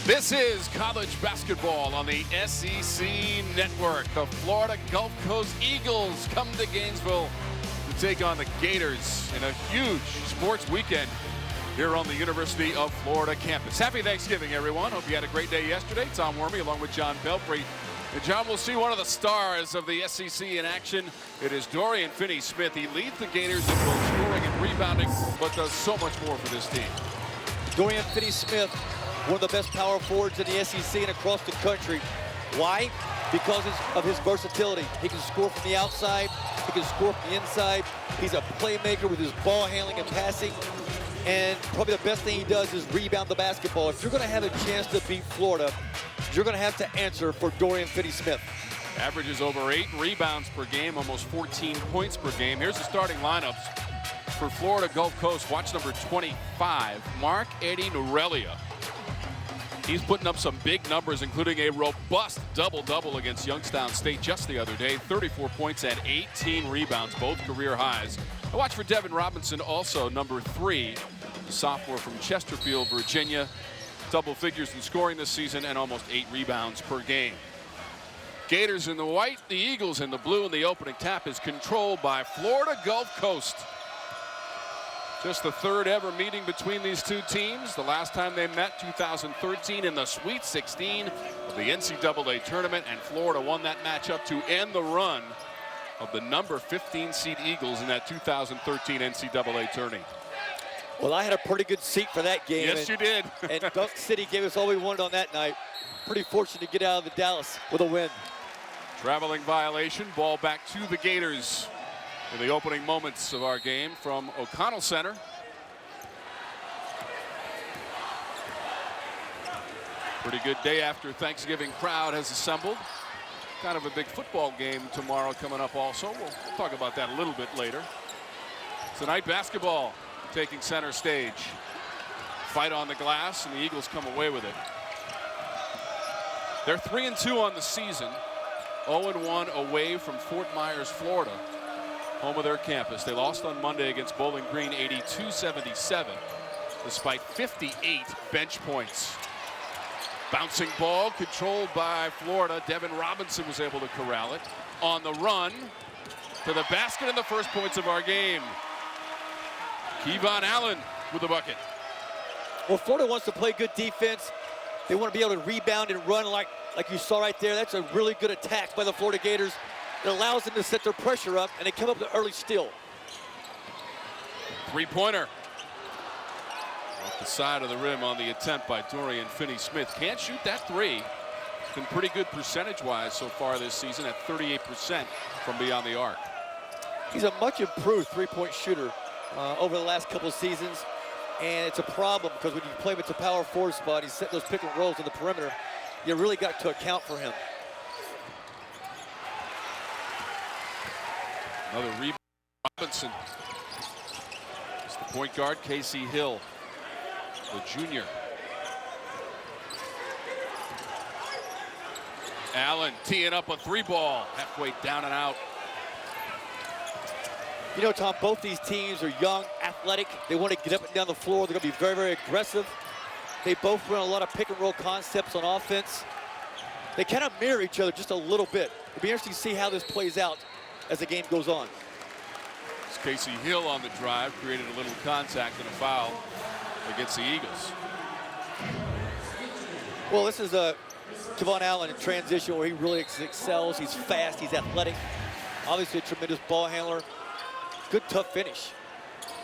This is college basketball on the SEC Network. The Florida Gulf Coast Eagles come to Gainesville to take on the Gators in a huge sports weekend here on the University of Florida campus. Happy Thanksgiving, everyone. Hope you had a great day yesterday. Tom Wormy along with John Belfry. And John, will see one of the stars of the SEC in action. It is Dorian Finney-Smith. He leads the Gators in both scoring and rebounding, but does so much more for this team. Dorian Finney-Smith, one of the best power forwards in the SEC and across the country. Why? Because of his versatility. He can score from the outside. He can score from the inside. He's a playmaker with his ball handling and passing. And probably the best thing he does is rebound the basketball. If you're going to have a chance to beat Florida, you're going to have to answer for Dorian Finney-Smith. Averages over 8 rebounds per game, almost 14 points per game. Here's the starting lineups for Florida Gulf Coast. Watch number 25, Mark-Eddie Nourelia. He's putting up some big numbers, including a robust double-double against Youngstown State just the other day. 34 points and 18 rebounds, both career highs. I watch for Devin Robinson, also number 3, the sophomore from Chesterfield, Virginia. Double figures in scoring this season and almost 8 rebounds per game. Gators in the white, the Eagles in the blue, and the opening tap is controlled by Florida Gulf Coast. Just the third ever meeting between these two teams. The last time they met, 2013, in the Sweet 16 of the NCAA tournament, and Florida won that matchup to end the run of the number 15 seed Eagles in that 2013 NCAA tourney. Well, I had a pretty good seat for that game. Yes, you did. And Dunk City gave us all we wanted on that night. Pretty fortunate to get out of the Dallas with a win. Traveling violation, ball back to the Gators in the opening moments of our game from O'Connell Center. Pretty good day after Thanksgiving crowd has assembled. Kind of a big football game tomorrow coming up also. We'll talk about that a little bit later. Tonight, basketball taking center stage. Fight on the glass, and the Eagles come away with it. They're 3-2 on the season. 0-1 away from Fort Myers, Florida, home of their campus. They lost on Monday against Bowling Green 82-77, despite 58 bench points. Bouncing ball controlled by Florida. Devin Robinson was able to corral it. On the run to the basket and the first points of our game. Kevon Allen with the bucket. Well, Florida wants to play good defense. They want to be able to rebound and run like you saw right there. That's a really good attack by the Florida Gators. It allows them to set their pressure up, and they come up with an early steal. Three-pointer. Off the side of the rim on the attempt by Dorian Finney-Smith. Can't shoot that three. Been pretty good percentage-wise so far this season at 38% from beyond the arc. He's a much improved three-point shooter over the last couple of seasons. And it's a problem because when you play him at the power forward spot, he's set those pick and rolls on the perimeter. You really got to account for him. Another rebound. Robinson. It's the point guard, Casey Hill, the junior. Allen teeing up a three ball, halfway down and out. You know, Tom, both these teams are young, athletic. They want to get up and down the floor. They're going to be very, very aggressive. They both run a lot of pick and roll concepts on offense. They kind of mirror each other just a little bit. It'll be interesting to see how this plays out as the game goes on. It's Casey Hill on the drive, created a little contact and a foul against the Eagles. Well, this is Kevon Allen in transition where he really excels. He's fast, he's athletic. Obviously a tremendous ball handler. Good, tough finish.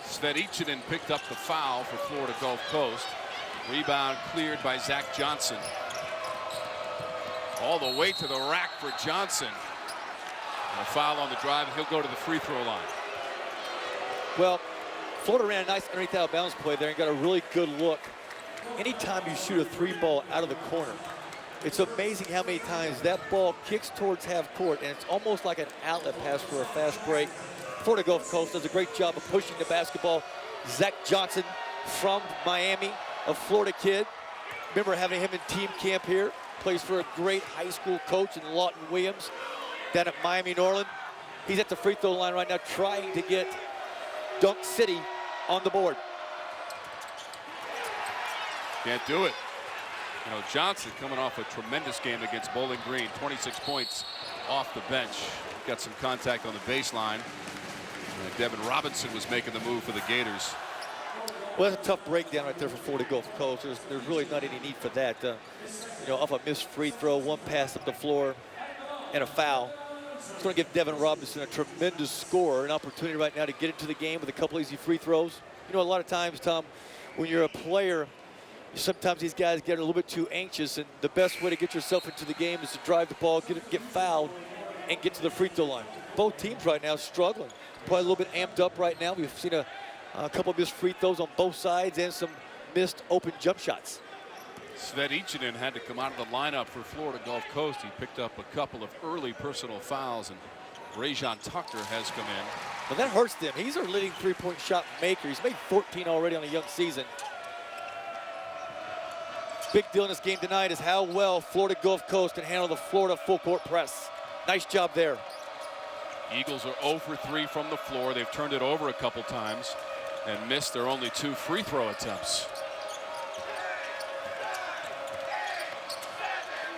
Svedicinen picked up the foul for Florida Gulf Coast. Rebound cleared by Zach Johnson. All the way to the rack for Johnson. And a foul on the drive, and he'll go to the free throw line. Well, Florida ran a nice underneath out of bounds play there and got a really good look. Anytime you shoot a three ball out of the corner, it's amazing how many times that ball kicks towards half court, and it's almost like an outlet pass for a fast break. Florida Gulf Coast does a great job of pushing the basketball. Zach Johnson from Miami, a Florida kid. Remember having him in team camp here. Plays for a great high school coach in Lawton Williams down at Miami Norland. He's at the free throw line right now trying to get Dunk City on the board. Can't do it. You know, Johnson coming off a tremendous game against Bowling Green, 26 points off the bench. Got some contact on the baseline. Devin Robinson was making the move for the Gators. Well, that's a tough breakdown right there for Florida Gulf Coast. There's really not any need for that. You know, off a missed free throw, one pass up the floor, and a foul. It's going to give Devin Robinson, a tremendous scorer, an opportunity right now to get into the game with a couple easy free throws. You know, a lot of times, Tom, when you're a player, sometimes these guys get a little bit too anxious, and the best way to get yourself into the game is to drive the ball, get fouled, and get to the free throw line. Both teams right now struggling. Probably a little bit amped up right now. We've seen a couple of missed free throws on both sides and some missed open jump shots. Svet Ichinen had to come out of the lineup for Florida Gulf Coast. He picked up a couple of early personal fouls, and Rajon Tucker has come in. Well, that hurts them. He's our leading three-point shot maker. He's made 14 already on a young season. Big deal in this game tonight is how well Florida Gulf Coast can handle the Florida full court press. Nice job there. Eagles are 0 for 3 from the floor. They've turned it over a couple times and missed their only 2 free throw attempts.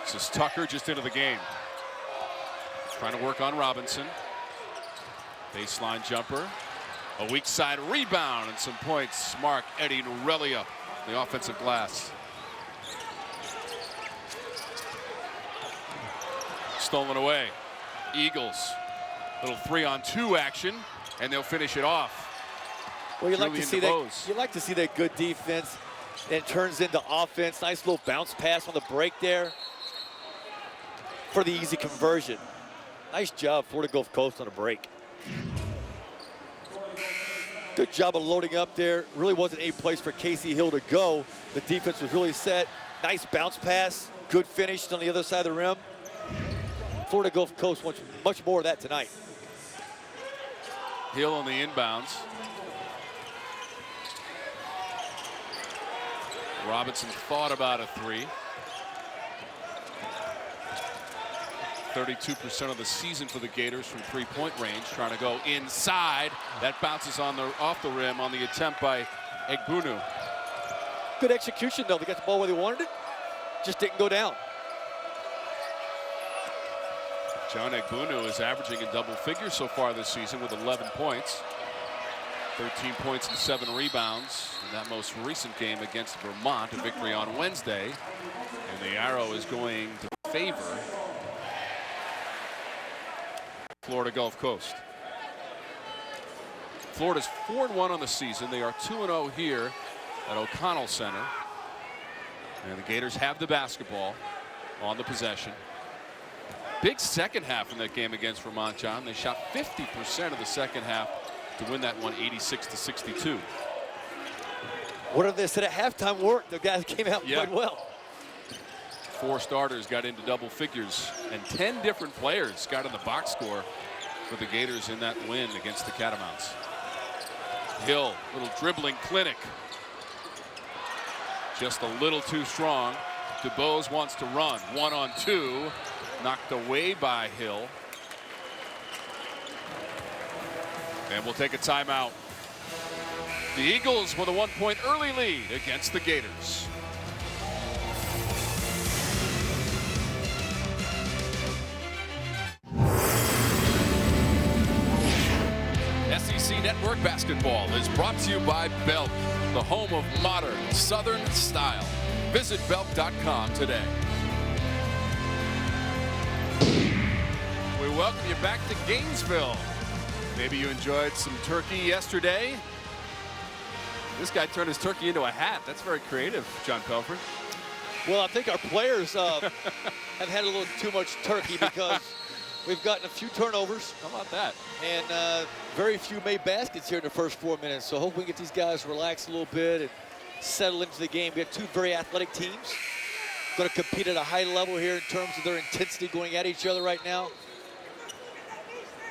This is Tucker just into the game. Trying to work on Robinson. Baseline jumper. A weak side rebound and some points. Mark Eddie Norelia, the offensive glass. Stolen away. Eagles. Little 3-on-2 action, and they'll finish it off. Well, you like to see that good defense, and it turns into offense. Nice little bounce pass on the break there for the easy conversion. Nice job, Florida Gulf Coast on a break. Good job of loading up there. Really wasn't a place for Casey Hill to go. The defense was really set. Nice bounce pass. Good finish on the other side of the rim. Florida Gulf Coast wants much more of that tonight. Hill on the inbounds. Robinson thought about a 3. 32% of the season for the Gators from three-point range. Trying to go inside. That bounces off the rim on the attempt by Egbunu. Good execution, though. They got the ball where they wanted it. Just didn't go down. John Egbunu is averaging in double figures so far this season with 11 points. 13 points and 7 rebounds in that most recent game against Vermont, a victory on Wednesday. And the arrow is going to favor Florida Gulf Coast. Florida's 4-1 on the season. They are 2-0 here at O'Connell Center. And the Gators have the basketball on the possession. Big second half in that game against Vermont, John. They shot 50% of the second half to win that one 86-62. What have they said at halftime worked? The guys came out and played well. 4 starters got into double figures, and 10 different players got in the box score for the Gators in that win against the Catamounts. Hill, little dribbling clinic. Just a little too strong. DuBose wants to run. 1-on-2. Knocked away by Hill. And we'll take a timeout. The Eagles with a 1-point early lead against the Gators. SEC Network Basketball is brought to you by Belk, the home of modern Southern style. Visit belk.com today. We welcome you back to Gainesville. Maybe you enjoyed some turkey yesterday. This guy turned his turkey into a hat. That's very creative, John Pelfrey. Well, I think our players have had a little too much turkey because we've gotten a few turnovers. How about that? And very few made baskets here in the first 4 minutes. So hope we can get these guys relaxed a little bit and settle into the game. We have 2 very athletic teams. Going to compete at a high level here in terms of their intensity going at each other right now.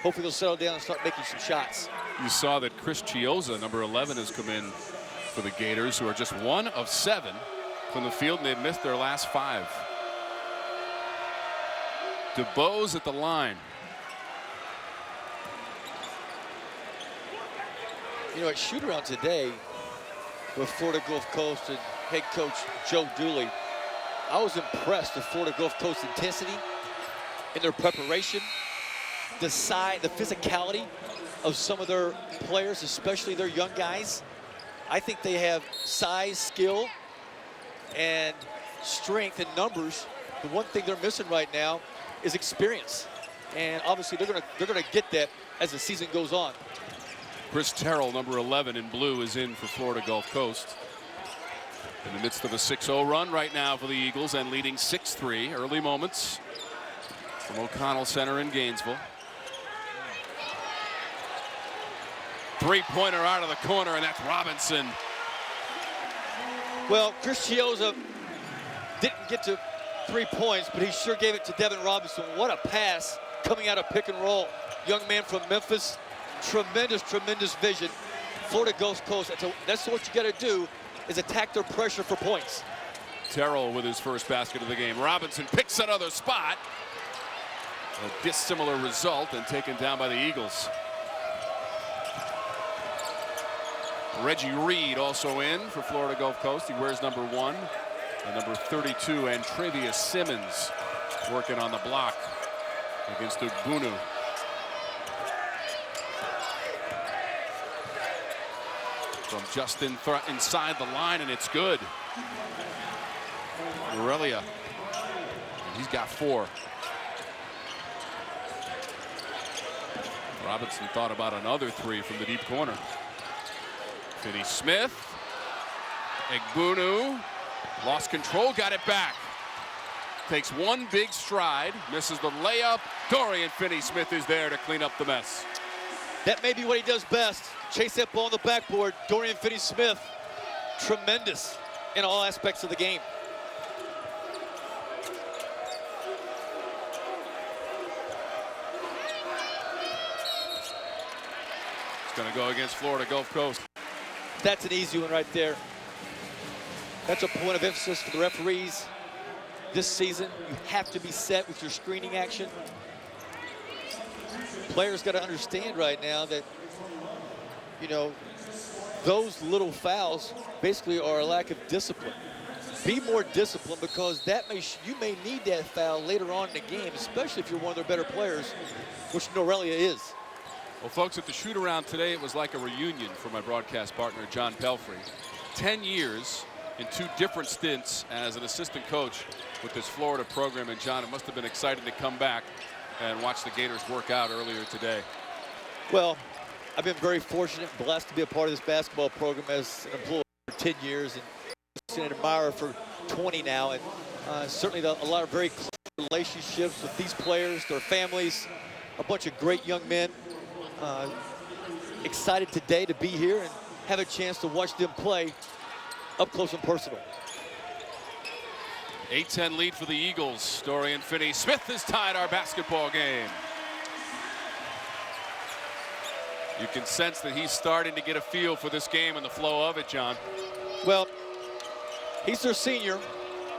Hopefully they'll settle down and start making some shots. You saw that Chris Chiozza, number 11, has come in for the Gators, who are just 1 of 7 from the field, and they've missed their last 5. DuBose at the line. You know, at shoot-around today with Florida Gulf Coast and head coach Joe Dooley, I was impressed with Florida Gulf Coast intensity in their preparation, the size, the physicality of some of their players, especially their young guys. I think they have size, skill, and strength in numbers. The one thing they're missing right now is experience. And obviously they're gonna get that as the season goes on. Chris Terrell, number 11 in blue, is in for Florida Gulf Coast. In the midst of a 6-0 run right now for the Eagles and leading 6-3. Early moments from O'Connell Center in Gainesville. Three-pointer out of the corner, and that's Robinson. Well, Chris Chiozza didn't get to 3 points, but he sure gave it to Devin Robinson. What a pass coming out of pick and roll. Young man from Memphis, tremendous vision. Florida Gulf Coast, that's what you got to do, is attack their pressure for points. Terrell with his first basket of the game. Robinson picks another spot. A dissimilar result and taken down by the Eagles. Reggie Reed also in for Florida Gulf Coast. He wears number 1 and number 32. And Travius Simmons working on the block against Ugbunu. From just inside the line, and it's good. Norelia, he's got 4. Robinson thought about another 3 from the deep corner. Finney Smith, Ugbunu, lost control, got it back. Takes one big stride, misses the layup. Dorian Finney-Smith is there to clean up the mess. That may be what he does best. Chase that ball on the backboard. Dorian Finney-Smith, tremendous in all aspects of the game. It's going to go against Florida Gulf Coast. That's an easy one right there. That's a point of emphasis for the referees this season. You have to be set with your screening action. Players got to understand right now that, you know, those little fouls basically are a lack of discipline. Be more disciplined, because you may need that foul later on in the game, especially if you're one of their better players, which Norelia is. Well, folks, at the shoot-around today, it was like a reunion for my broadcast partner, John Pelfrey. 10 years in 2 different stints as an assistant coach with this Florida program. And, John, it must have been exciting to come back and watch the Gators work out earlier today. Well, I've been very fortunate and blessed to be a part of this basketball program as an employee for 10 years and an admirer for 20 now. And certainly a lot of very close relationships with these players, their families, a bunch of great young men. Excited today to be here and have a chance to watch them play up close and personal. 8-10 lead for the Eagles. Dorian Finney-Smith has tied our basketball game. You can sense that he's starting to get a feel for this game and the flow of it, John. Well, he's their senior.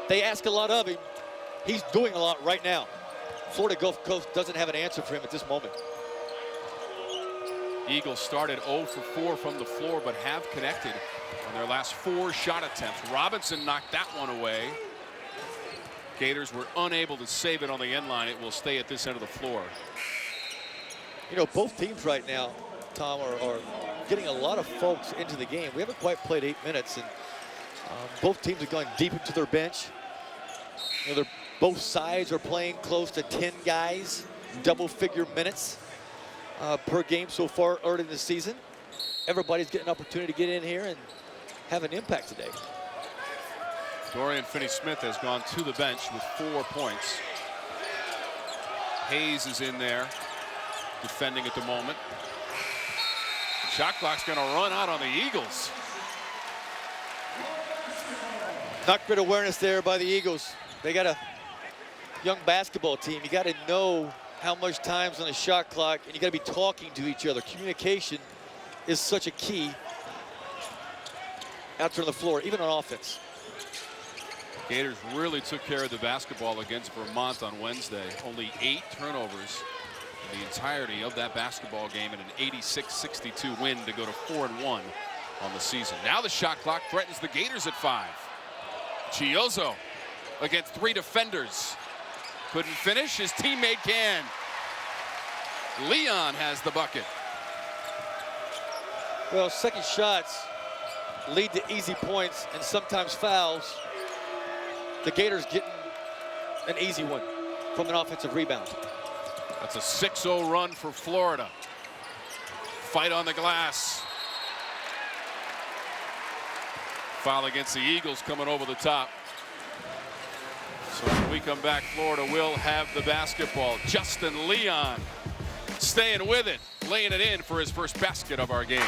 They ask a lot of him. He's doing a lot right now. Florida Gulf Coast doesn't have an answer for him at this moment. Eagles started 0 for 4 from the floor, but have connected on their last 4 shot attempts. Robinson knocked that one away. Gators were unable to save it on the end line. It will stay at this end of the floor. You know, both teams right now, Tom, are getting a lot of folks into the game. We haven't quite played 8 minutes, and both teams are going deep into their bench. You know, both sides are playing close to 10 guys, double-figure minutes per game so far early in the season. Everybody's getting an opportunity to get in here and have an impact today. Dorian Finney-Smith has gone to the bench with 4 points. Hayes is in there defending at the moment. Shot clock's going to run out on the Eagles. Not great awareness there by the Eagles. They got a young basketball team. You got to know how much time's on the shot clock, and you got to be talking to each other. Communication is such a key out there on the floor, even on offense. Gators really took care of the basketball against Vermont on Wednesday. Only 8 turnovers in the entirety of that basketball game, and an 86-62 win to go to 4-1 on the season. Now the shot clock threatens the Gators at 5. Chiozzo against 3 defenders. Couldn't finish, his teammate can. Leon has the bucket. Well, second shots lead to easy points and sometimes fouls. The Gators getting an easy one from an offensive rebound. That's a 6-0 run for Florida. Fight on the glass. Foul against the Eagles coming over the top. So when we come back, Florida will have the basketball. Justin Leon staying with it, laying it in for his first basket of our game.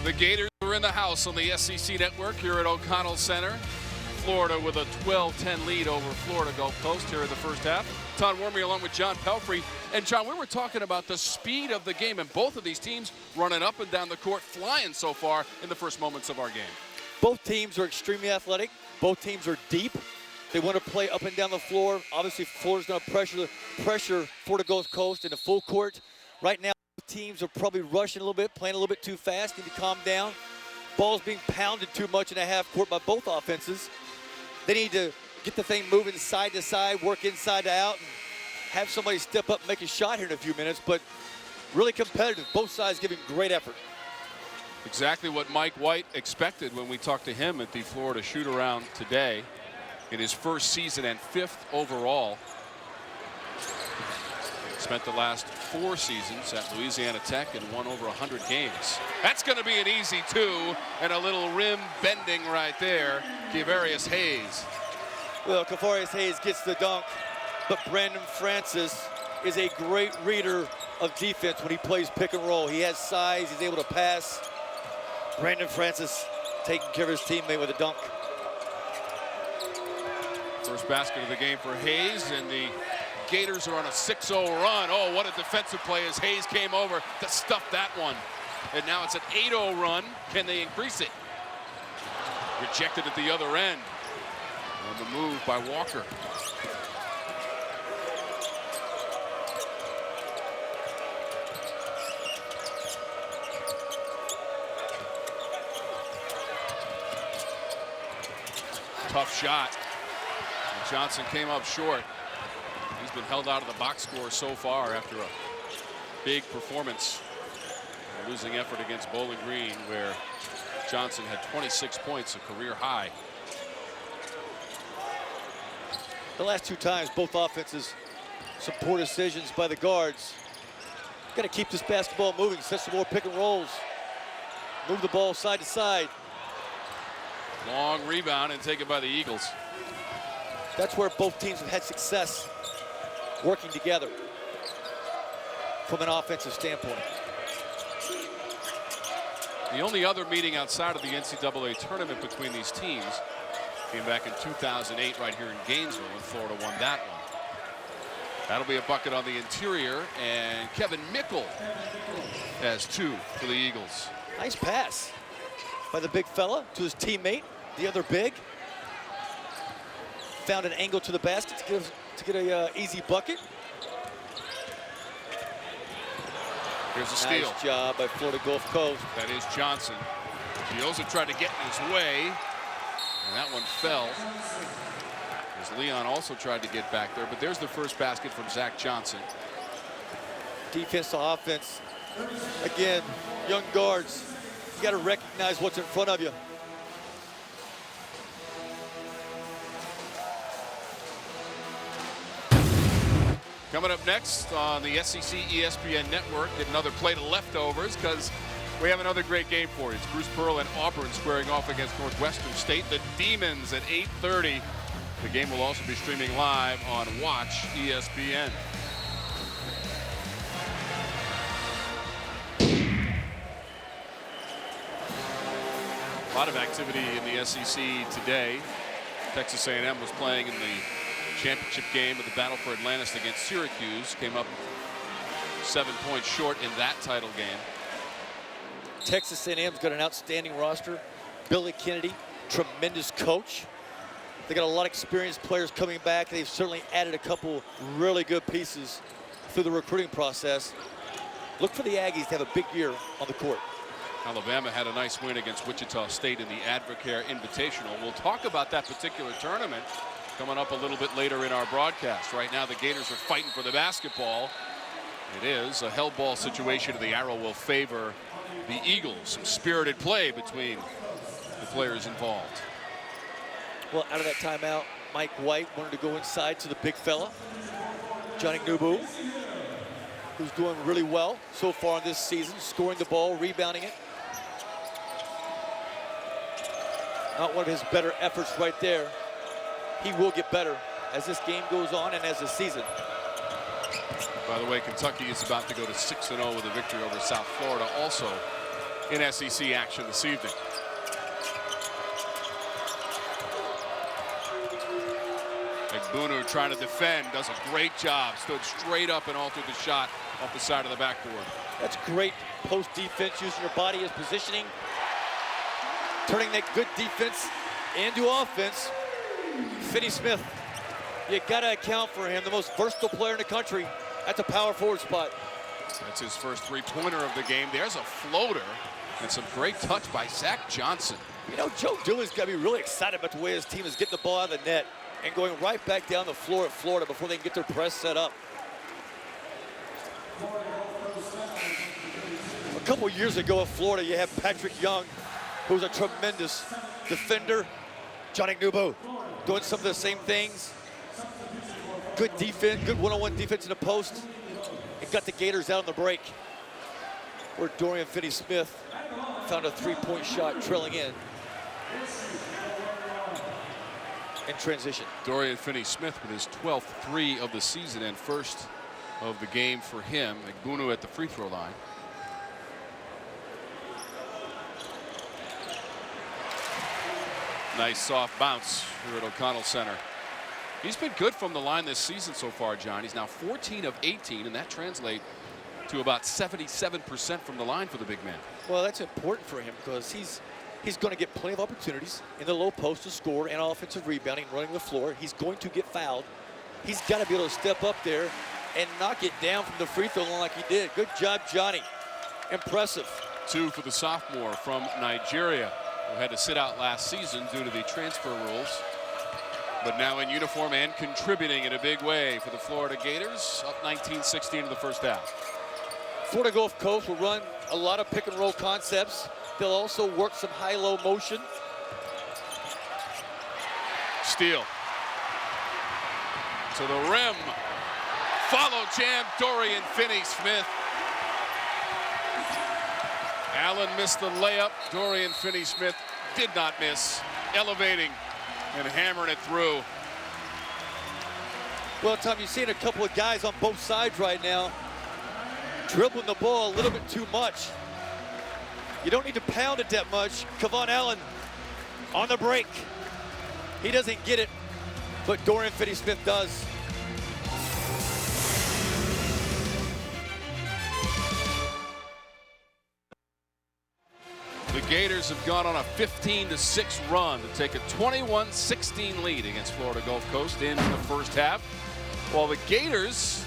The Gators are in the house on the SEC Network here at O'Connell Center. Florida with a 12-10 lead over Florida Gulf Coast here in the first half. Todd Wormy along with John Pelfrey. And John, we were talking about the speed of the game, and both of these teams running up and down the court, flying so far in the first moments of our game. Both teams are extremely athletic. Both teams are deep. They want to play up and down the floor. Obviously, Florida's going to pressure Florida Gulf Coast in the full court. Right now, both teams are probably rushing a little bit, playing a little bit too fast, need to calm down. Ball's being pounded too much in a half court by both offenses. They need to get the thing moving side to side, work inside to out, and have somebody step up and make a shot here in a few minutes. But really competitive. Both sides giving great effort. Exactly what Mike White expected when we talked to him at the Florida shoot-around today. In his first season and 5th overall. Spent the last 4 seasons at Louisiana Tech and won over 100 games. That's going to be an easy 2, and a little rim bending right there. Kevarius Hayes. Well, Kevarius Hayes gets the dunk, but Brandon Francis is a great reader of defense when he plays pick and roll. He has size, he's able to pass. Brandon Francis taking care of his teammate with a dunk. First basket of the game for Hayes, and the Gators are on a 6-0 run. Oh, what a defensive play as Hayes came over to stuff that one. And now it's an 8-0 run. Can they increase it? Rejected at the other end. On the move by Walker. Tough shot. Johnson came up short. He's been held out of the box score so far after a big performance. A losing effort against Bowling Green, where Johnson had 26 points, a career high. The last 2 times, both offenses, some poor decisions by the guards. Got to keep this basketball moving, set some more pick and rolls. Move the ball side to side. Long rebound and taken by the Eagles. That's where both teams have had success working together from an offensive standpoint. The only other meeting outside of the NCAA tournament between these teams came back in 2008 right here in Gainesville, and Florida won that one. That'll be a bucket on the interior, and Kevin Mickle has 2 for the Eagles. Nice pass by the big fella to his teammate, the other big. Found an angle to the basket to get a easy bucket. Here's a steal. Nice job by Florida Gulf Coast. That is Johnson. Giosa tried to get in his way, and that one fell. As Leon also tried to get back there, but there's the first basket from Zach Johnson. Defense to offense. Again, young guards, you got to recognize what's in front of you. Coming up next on the SEC ESPN Network, get another plate of leftovers because we have another great game for you. It's Bruce Pearl and Auburn squaring off against Northwestern State. The Demons at 8:30. The game will also be streaming live on Watch ESPN. A lot of activity in the SEC today. Texas A&M was playing in the championship game of the battle for Atlantis against Syracuse. Came up 7 points short in that title game. Texas A&M's got an outstanding roster. Billy Kennedy, tremendous coach. They got a lot of experienced players coming back. They've certainly added a couple really good pieces through the recruiting process. Look for the Aggies to have a big year on the court. Alabama had a nice win against Wichita State in the Advocare Invitational. We'll talk about that particular tournament coming up a little bit later in our broadcast. Right now, the Gators are fighting for the basketball. It is a hell ball situation. The arrow will favor the Eagles. Some spirited play between the players involved. Well, out of that timeout, Mike White wanted to go inside to the big fella, Johnny Nubu, who's doing really well so far this season, scoring the ball, rebounding it. Not one of his better efforts right there. He will get better as this game goes on and as the season. By the way, Kentucky is about to go to 6-0 with a victory over South Florida, also in SEC action this evening. Egbunu trying to defend, does a great job, stood straight up and altered the shot off the side of the backboard. That's great post defense, using your body as positioning, turning that good defense into offense. Finney Smith, you gotta account for him, the most versatile player in the country at the power forward spot. That's his first three-pointer of the game. There's a floater and some great touch by Zach Johnson. You know, Joe Doohan's got to be really excited about the way his team is getting the ball out of the net and going right back down the floor at Florida before they can get their press set up. A couple years ago at Florida, you had Patrick Young, who was a tremendous defender. Johnny Nubu doing some of the same things. Good defense, good one-on-one defense in the post. It got the Gators out on the break, where Dorian Finney-Smith found a three-point shot trailing in transition. Dorian Finney-Smith with his 12th three of the season and first of the game for him. Egbunu at the free throw line. Nice soft bounce here at O'Connell Center. He's been good from the line this season so far, John. He's now 14 of 18, and that translates to about 77% from the line for the big man. Well, that's important for him because he's going to get plenty of opportunities in the low post to score and offensive rebounding, running the floor. He's going to get fouled. He's got to be able to step up there and knock it down from the free throw line like he did. Good job, Johnny. Impressive. 2 for the sophomore from Nigeria, who had to sit out last season due to the transfer rules, but now in uniform and contributing in a big way for the Florida Gators, up 19-16 in the first half. Florida Gulf Coast will run a lot of pick and roll concepts. They'll also work some high-low motion. Steal. To the rim. Follow jam, Dorian Finney-Smith. Allen missed the layup. Dorian Finney-Smith did not miss. Elevating and hammering it through. Well, Tom, you've seen a couple of guys on both sides right now dribbling the ball a little bit too much. You don't need to pound it that much. Kevon Allen on the break. He doesn't get it, but Dorian Finney-Smith does. The Gators have gone on a 15-6 run to take a 21-16 lead against Florida Gulf Coast in the first half. While the Gators,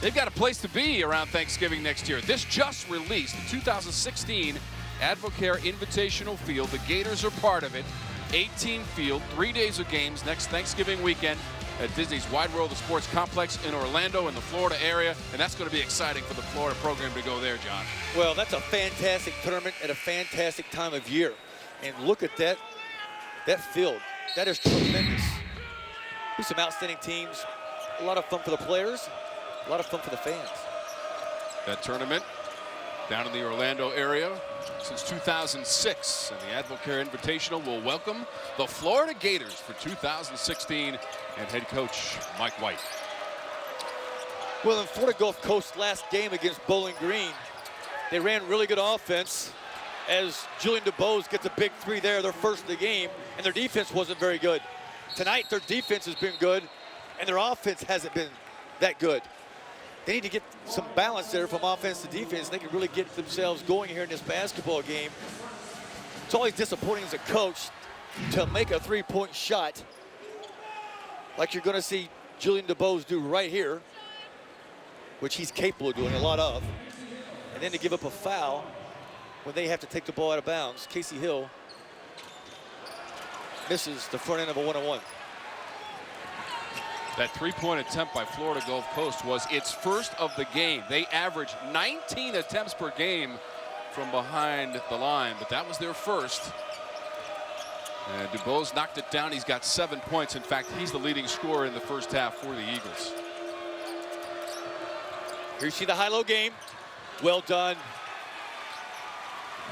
they've got a place to be around Thanksgiving next year. This just released, the 2016 Advocare Invitational Field. The Gators are part of it. 18 field, 3 days of games next Thanksgiving weekend at Disney's Wide World of Sports Complex in Orlando in the Florida area. And that's going to be exciting for the Florida program to go there, John. Well, that's a fantastic tournament at a fantastic time of year. And look at that field. That is tremendous. There's some outstanding teams. A lot of fun for the players. A lot of fun for the fans. That tournament down in the Orlando area since 2006, and the Advocare Invitational will welcome the Florida Gators for 2016 and head coach Mike White. Well, in Florida Gulf Coast last game against Bowling Green, they ran really good offense as Julian DeBose gets a big three there, their first of the game, and their defense wasn't very good. Tonight, their defense has been good, and their offense hasn't been that good. They need to get some balance there from offense to defense. They can really get themselves going here in this basketball game. It's always disappointing as a coach to make a three-point shot like you're going to see Julian DeBose do right here, which he's capable of doing a lot of. then to give up a foul when they have to take the ball out of bounds. Casey Hill misses the front end of a one-on-one. That three-point attempt by Florida Gulf Coast was its first of the game. They averaged 19 attempts per game from behind the line, but that was their first. And DuBose knocked it down. He's got 7 points. In fact, he's the leading scorer in the first half for the Eagles. Here you see the high-low game. Well done.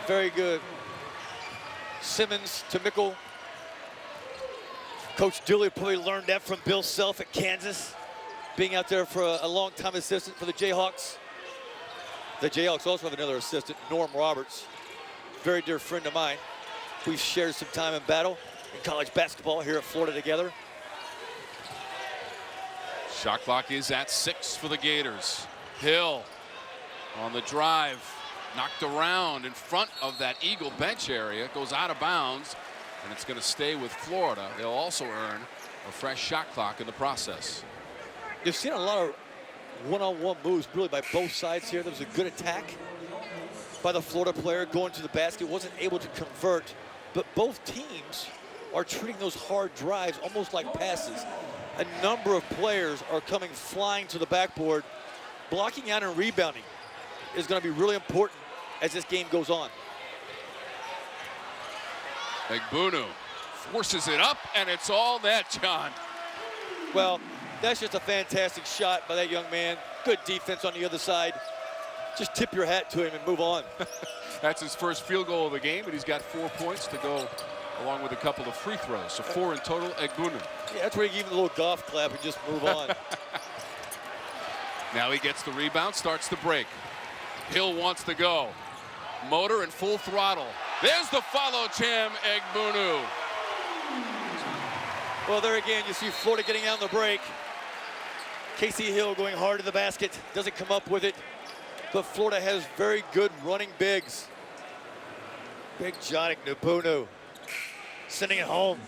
Very good. Simmons to Mickle. Coach Dooley probably learned that from Bill Self at Kansas, being out there for a long-time assistant for the Jayhawks. The Jayhawks also have another assistant, Norm Roberts, very dear friend of mine. We've shared some time in battle in college basketball here at Florida together. Shot clock is at 6 for the Gators. Hill on the drive, knocked around in front of that Eagle bench area, goes out of bounds, and it's going to stay with Florida. They'll also earn a fresh shot clock in the process. You've seen a lot of one-on-one moves really by both sides here. There was a good attack by the Florida player going to the basket, wasn't able to convert, but both teams are treating those hard drives almost like passes. A number of players are coming flying to the backboard. Blocking out and rebounding is going to be really important as this game goes on. Egbunu forces it up, and it's all net, John. Well, that's just a fantastic shot by that young man. Good defense on the other side. Just tip your hat to him and move on. That's his first field goal of the game, and he's got 4 points to go along with a couple of free throws. So 4 in total, Egbunu. Yeah, that's where you give him a little golf clap and just move on. Now he gets the rebound, starts the break. Hill wants to go. Motor and full throttle. There's the follow jam, Egbunu. Well, there again, you see Florida getting out on the break. Casey Hill going hard to the basket, doesn't come up with it. But Florida has very good running bigs. Big Johnny Egbunu sending it home.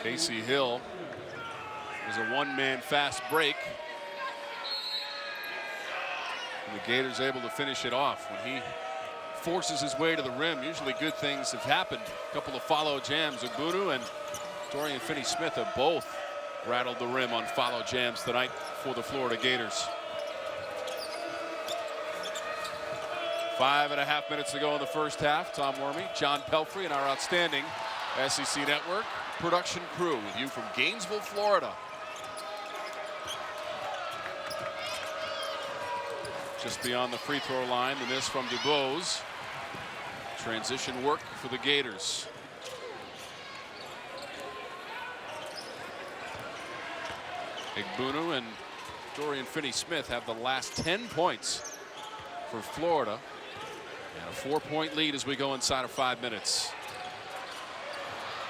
Casey Hill was a one-man fast break. And the Gators able to finish it off. When he forces his way to the rim, usually good things have happened. A couple of follow jams. Egbunu and Dorian Finney-Smith have both rattled the rim on follow jams tonight for the Florida Gators. 5.5 minutes to go in the first half. Tom Wormy, John Pelfrey, and our outstanding SEC Network production crew with you from Gainesville, Florida. Just beyond the free throw line, the miss from DuBose. Transition work for the Gators. Egbunu and Dorian Finney-Smith have the last 10 points for Florida. And a 4-point lead as we go inside of 5 minutes.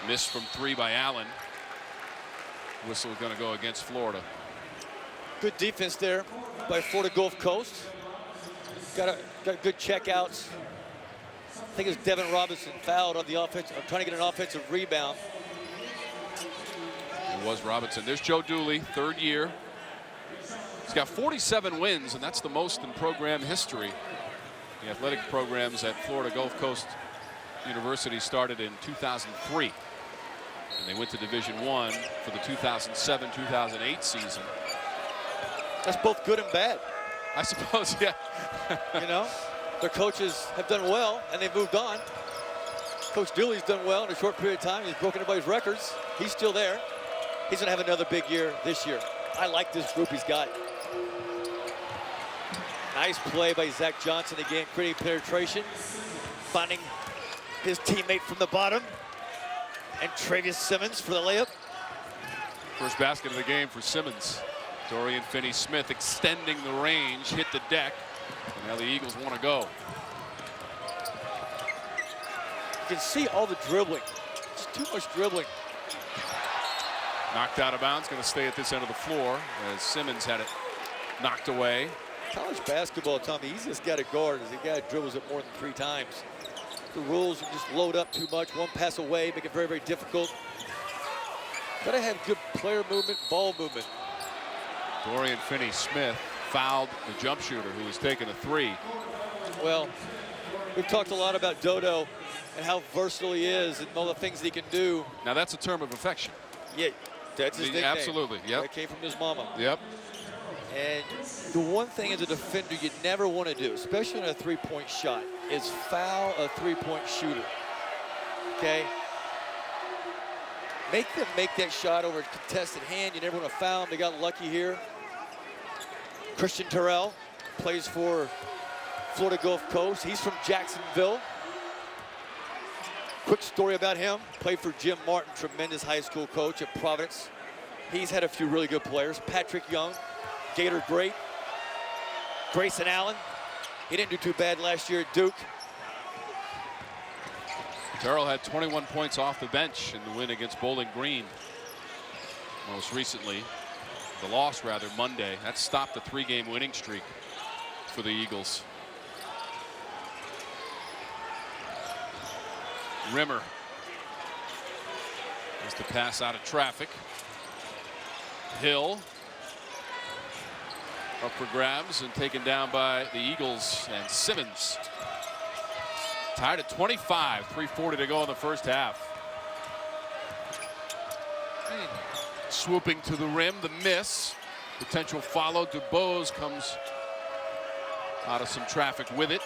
Miss from 3 by Allen. Whistle going to go against Florida. Good defense there by Florida Gulf Coast. Got good checkouts. I think it was Devin Robinson fouled on the offense, trying to get an offensive rebound. It was Robinson. There's Joe Dooley, third year. He's got 47 wins, and that's the most in program history. The athletic programs at Florida Gulf Coast University started in 2003. And they went to Division I for the 2007-2008 season. That's both good and bad. I suppose, yeah. You know, their coaches have done well, and they've moved on. Coach Dooley's done well in a short period of time. He's broken everybody's records. He's still there. He's going to have another big year this year. I like this group he's got. Nice play by Zach Johnson again, creating penetration, finding his teammate from the bottom, and Travius Simmons for the layup. First basket of the game for Simmons. Dorian Finney-Smith extending the range, hit the deck, and now the Eagles want to go. You can see all the dribbling. Just too much dribbling. Knocked out of bounds, going to stay at this end of the floor as Simmons had it knocked away. College basketball, Tom, the easiest guy to guard is the guy that dribbles it more than 3 times. The rules, you just load up too much, one pass away, make it very, very difficult. Gotta have good player movement, ball movement. Dorian Finney-Smith fouled the jump shooter who was taking a three. Well, we've talked a lot about Dodo and how versatile he is and all the things he can do. Now that's a term of affection. Yeah, that's his nickname. Absolutely, yep. That came from his mama. Yep. And the one thing as a defender you never want to do, especially in a three-point shot, is foul a three-point shooter. Okay? Make them make that shot over a contested hand. You never want to foul them. They got lucky here. Christian Terrell plays for Florida Gulf Coast. He's from Jacksonville. Quick story about him. Played for Jim Martin, tremendous high school coach at Providence. He's had a few really good players. Patrick Young, Gator great. Grayson Allen, he didn't do too bad last year at Duke. Terrell had 21 points off the bench in the win against Bowling Green. Most recently, the loss rather, Monday. That stopped the 3-game winning streak for the Eagles. Rimmer has to pass out of traffic. Hill up for grabs and taken down by the Eagles, and Simmons tied at 25, 3:40 to go in the first half. Swooping to the rim, the miss. Potential follow. DuBose comes out of some traffic with it.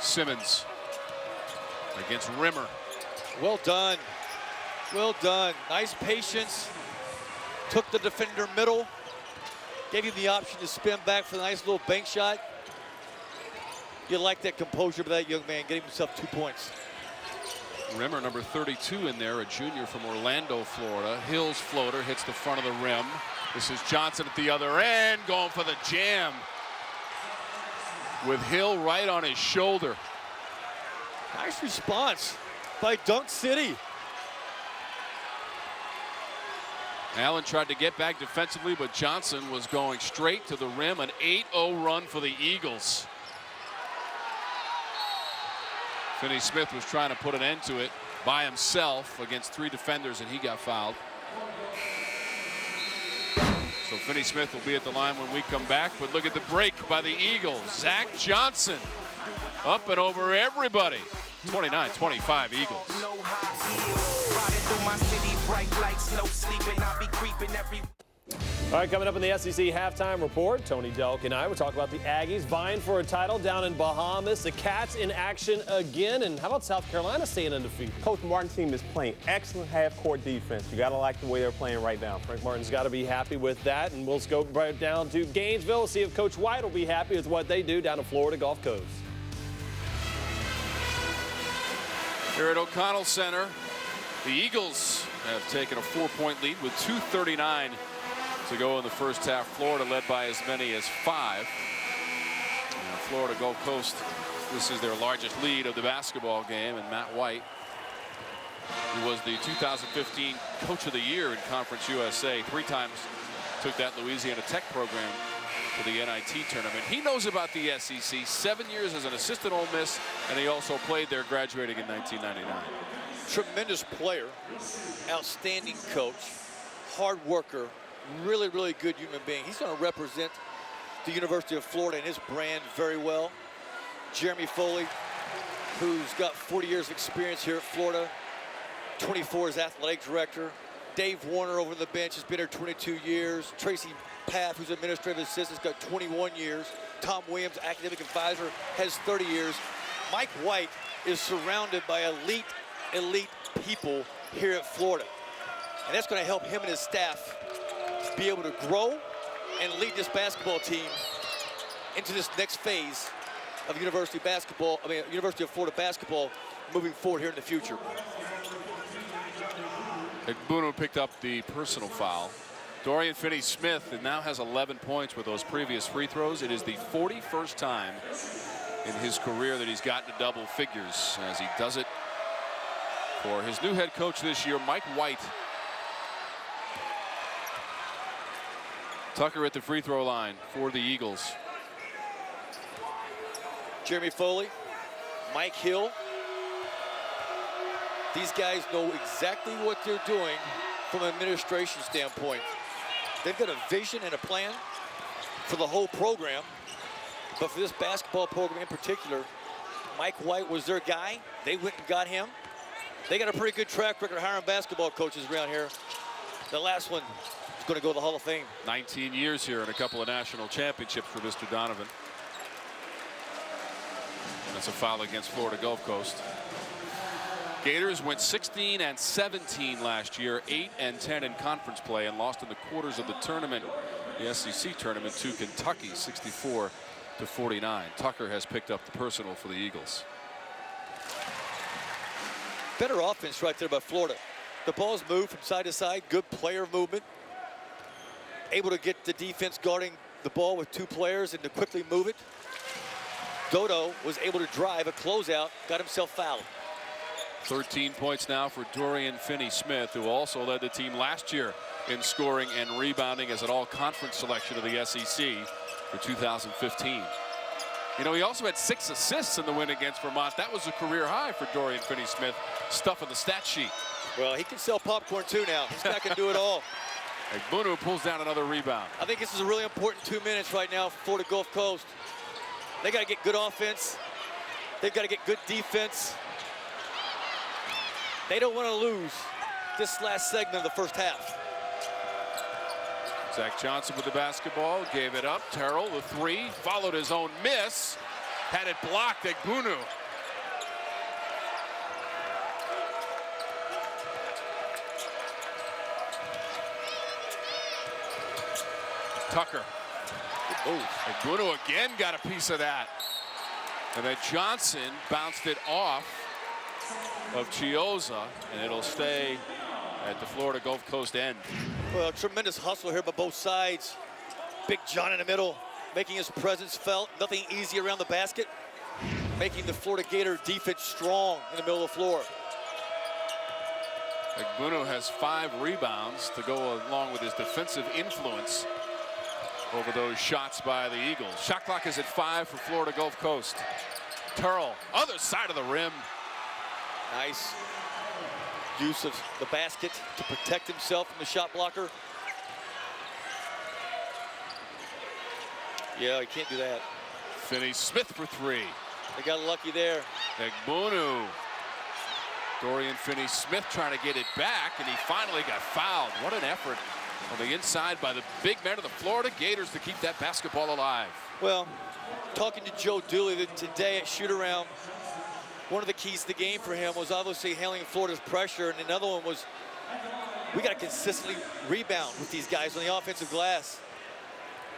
Simmons against Rimmer. Well done. Well done. Nice patience. Took the defender middle. Gave him the option to spin back for a nice little bank shot. You like that composure of that young man, getting himself 2 points. Rimmer, number 32 in there, a junior from Orlando, Florida. Hill's floater hits the front of the rim. This is Johnson at the other end, going for the jam, with Hill right on his shoulder. Nice response by Dunk City. Allen tried to get back defensively, but Johnson was going straight to the rim. An 8-0 run for the Eagles. Finney Smith was trying to put an end to it by himself against 3 defenders, and he got fouled. So Finney Smith will be at the line when we come back. But look at the break by the Eagles. Zach Johnson up and over everybody. 29-25 Eagles. All right, coming up in the SEC Halftime Report, Tony Delk and I will talk about the Aggies vying for a title down in Bahamas. The Cats in action again. And how about South Carolina staying undefeated? Coach Martin's team is playing excellent half-court defense. You got to like the way they're playing right now. Frank Martin's got to be happy with that. And we'll go right down to Gainesville, see if Coach White will be happy with what they do down in Florida Gulf Coast. Here at O'Connell Center, the Eagles have taken a 4-point lead with 2:39 to go in the first half. Florida led by as many as 5. Now, Florida Gulf Coast, this is their largest lead of the basketball game, and Matt White, who was the 2015 Coach of the Year in Conference USA, 3 times took that Louisiana Tech program to the NIT tournament. He knows about the SEC, 7 years as an assistant at Ole Miss, and he also played there, graduating in 1999. Tremendous player, outstanding coach, hard worker, really, really good human being. He's going to represent the University of Florida and his brand very well. Jeremy Foley, who's got 40 years experience here at Florida, 24 as athletic director. Dave Warner over the bench has been here 22 years. Tracy Paff, who's administrative assistant, has got 21 years. Tom Williams, academic advisor, has 30 years. Mike White is surrounded by elite people here at Florida. And that's going to help him and his staff be able to grow and lead this basketball team into this next phase of University of Florida basketball moving forward here in the future. Egbuno picked up the personal foul. Dorian Finney-Smith now has 11 points with those previous free throws. It is the 41st time in his career that he's gotten to double figures, as he does it for his new head coach this year, Mike White. Tucker at the free throw line for the Eagles. Jeremy Foley, Mike Hill. These guys know exactly what they're doing from an administration standpoint. They've got a vision and a plan for the whole program. But for this basketball program in particular, Mike White was their guy. They went and got him. They got a pretty good track record hiring basketball coaches around here. The last one is going to go to the Hall of Fame. 19 years here and a couple of national championships for Mr. Donovan. And that's a foul against Florida Gulf Coast. Gators went 16-17 last year, 8-10 in conference play, and lost in the quarters of the tournament, the SEC tournament, to Kentucky, 64-49. Tucker has picked up the personal for the Eagles. Better offense right there by Florida. The ball's moved from side to side, good player movement. Able to get the defense guarding the ball with two players and to quickly move it. Dodo was able to drive a closeout, got himself fouled. 13 points now for Dorian Finney-Smith, who also led the team last year in scoring and rebounding as an all-conference selection of the SEC for 2015. You know, he also had 6 assists in the win against Vermont. That was a career high for Dorian Finney-Smith, stuff in the stat sheet. Well, he can sell popcorn too now. This guy can do it all. Egbunu pulls down another rebound. I think this is a really important 2 minutes right now for Florida Gulf Coast. They got to get good offense. They've got to get good defense. They don't want to lose this last segment of the first half. Zach Johnson with the basketball, gave it up. Terrell, the 3, followed his own miss. Had it blocked. Egbunu. Tucker. Egbunu again got a piece of that. And then Johnson bounced it off of Chiozza, and it'll stay at the Florida Gulf Coast end. Well, tremendous hustle here by both sides. Big John in the middle, making his presence felt. Nothing easy around the basket, making the Florida Gator defense strong in the middle of the floor. Egbunu has 5 rebounds to go along with his defensive influence over those shots by the Eagles. Shot clock is at 5 for Florida Gulf Coast. Turl, other side of the rim. Nice use of the basket to protect himself from the shot blocker. Yeah, he can't do that. Finney-Smith for 3. They got lucky there. Egbunu. Dorian Finney-Smith trying to get it back, and he finally got fouled. What an effort on the inside by the big men of the Florida Gators to keep that basketball alive. Well, talking to Joe Dooley today at shoot-around, one of the keys to the game for him was obviously handling Florida's pressure, and another one was we got to consistently rebound with these guys on the offensive glass.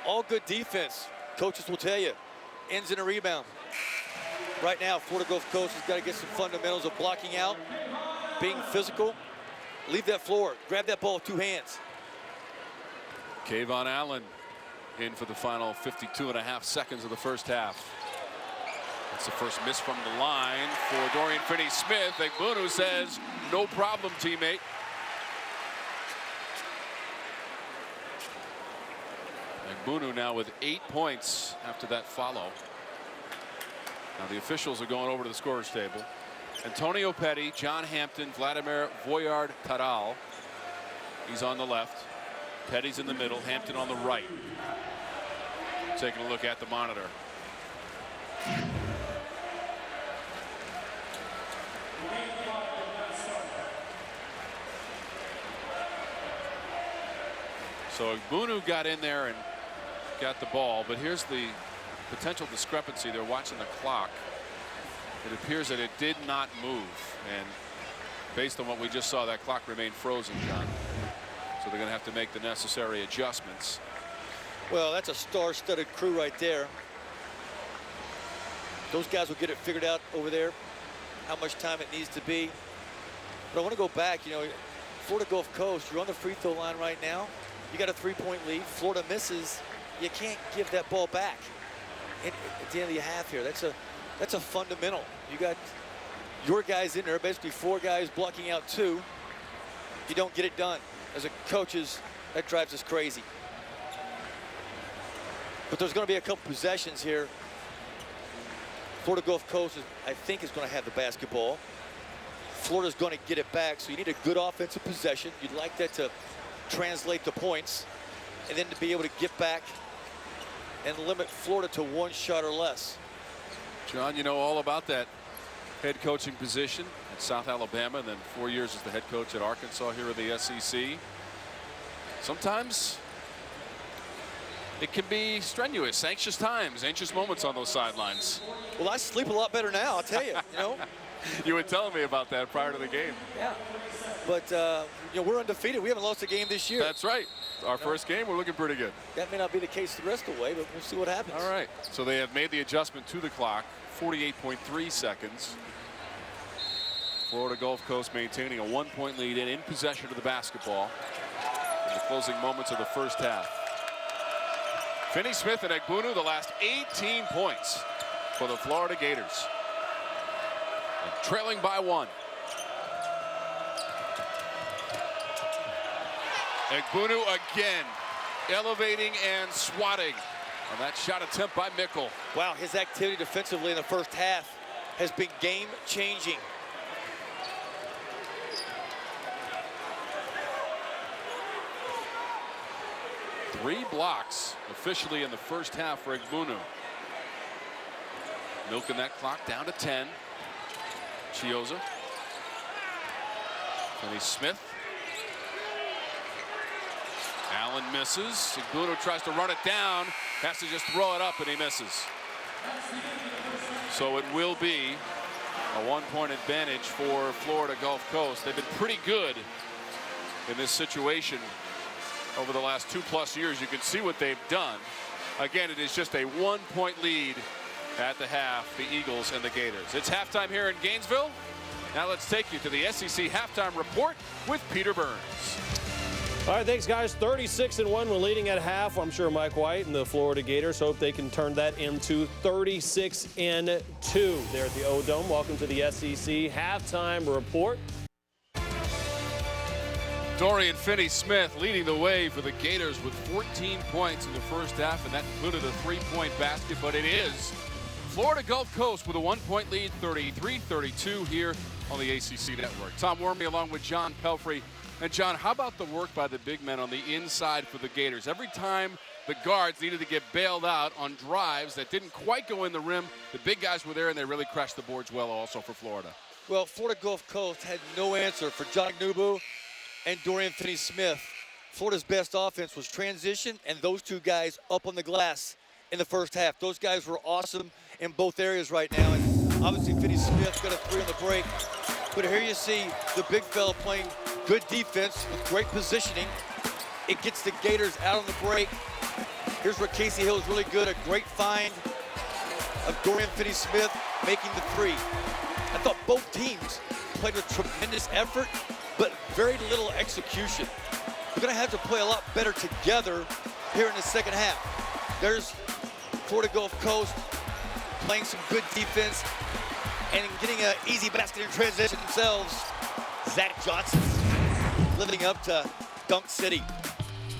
All good defense, coaches will tell you, ends in a rebound. Right now, Florida Gulf Coast has got to get some fundamentals of blocking out, being physical, leave that floor, grab that ball with 2 hands. Kayvon Allen in for the final 52.5 seconds of the first half. That's the first miss from the line for Dorian Finney-Smith. Egbunu says, no problem, teammate. Egbunu now with 8 points after that follow. Now the officials are going over to the scorer's table. Antonio Petty, John Hampton, Vladimir Voyard-Taral. He's on the left. Petty's in the middle, Hampton on the right. Taking a look at the monitor. So Egbunu got in there and got the ball, but here's the potential discrepancy. They're watching the clock. It appears that it did not move, and based on what we just saw, that clock remained frozen, John. So they're going to have to make the necessary adjustments. Well, that's a star-studded crew right there. Those guys will get it figured out over there, how much time it needs to be. But I want to go back. You know, Florida Gulf Coast, you're on the free throw line right now. You got a 3-point lead. Florida misses. You can't give that ball back at the end of the half here. That's a fundamental. You got your guys in there, basically 4 guys blocking out 2. You don't get it done. As a coaches, that drives us crazy. But there's going to be a couple possessions here. Florida Gulf Coast, I think, is going to have the basketball. Florida's going to get it back, so you need a good offensive possession. You'd like that to translate to points. and then to be able to get back and limit Florida to one shot or less. John, you know all about that head coaching position at South Alabama, and then 4 years as the head coach at Arkansas here in the SEC. Sometimes it can be strenuous, anxious times, anxious moments on those sidelines. Well, I sleep a lot better now, I'll tell you, you know. You were telling me about that prior to the game. Yeah. But, you know, we're undefeated. We haven't lost a game this year. That's right. Our first game, we're looking pretty good. That may not be the case the rest of the way, but we'll see what happens. All right. So they have made the adjustment to the clock, 48.3 seconds. Florida Gulf Coast maintaining a 1-point lead and in possession of the basketball in the closing moments of the first half. Finney-Smith and Egbunu, the last 18 points for the Florida Gators. And trailing by 1. Egbunu again, elevating and swatting on that shot attempt by Mickle. Wow, his activity defensively in the first half has been game-changing. Three blocks officially in the first half for Egbunu. Milking that clock down to 10. Chiozza. Finney-Smith. Allen misses. Egbunu tries to run it down. Has to just throw it up, and he misses. So it will be a 1-point advantage for Florida Gulf Coast. They've been pretty good in this situation over the last 2+ years. You can see what they've done. Again, it is just a 1-point lead at the half, the Eagles and the Gators. It's halftime here in Gainesville. Now let's take you to the SEC halftime report with Peter Burns. All right, thanks, guys. 36-1 when leading at half. I'm sure Mike White and the Florida Gators hope they can turn that into 36-2 there at the O-Dome. Welcome to the SEC halftime report. Dorian Finney-Smith leading the way for the Gators with 14 points in the first half, and that included a 3-point basket. But it is Florida Gulf Coast with a 1-point lead, 33-32 here on the ACC Network. Tom Wormy along with John Pelfrey. And John, how about the work by the big men on the inside for the Gators? Every time the guards needed to get bailed out on drives that didn't quite go in the rim, the big guys were there, and they really crashed the boards well also for Florida. Well, Florida Gulf Coast had no answer for John Nubu and Dorian Finney-Smith. Florida's best offense was transition and those two guys up on the glass in the first half. Those guys were awesome in both areas right now. And obviously Finney-Smith got a 3 on the break. But here you see the big fella playing good defense with great positioning. It gets the Gators out on the break. Here's where Casey Hill is really good. A great find of Dorian Finney-Smith making the 3. I thought both teams played with tremendous effort, but very little execution. We're going to have to play a lot better together here in the second half. There's Florida Gulf Coast playing some good defense and getting an easy basket in transition themselves. Zach Johnson living up to Dunk City.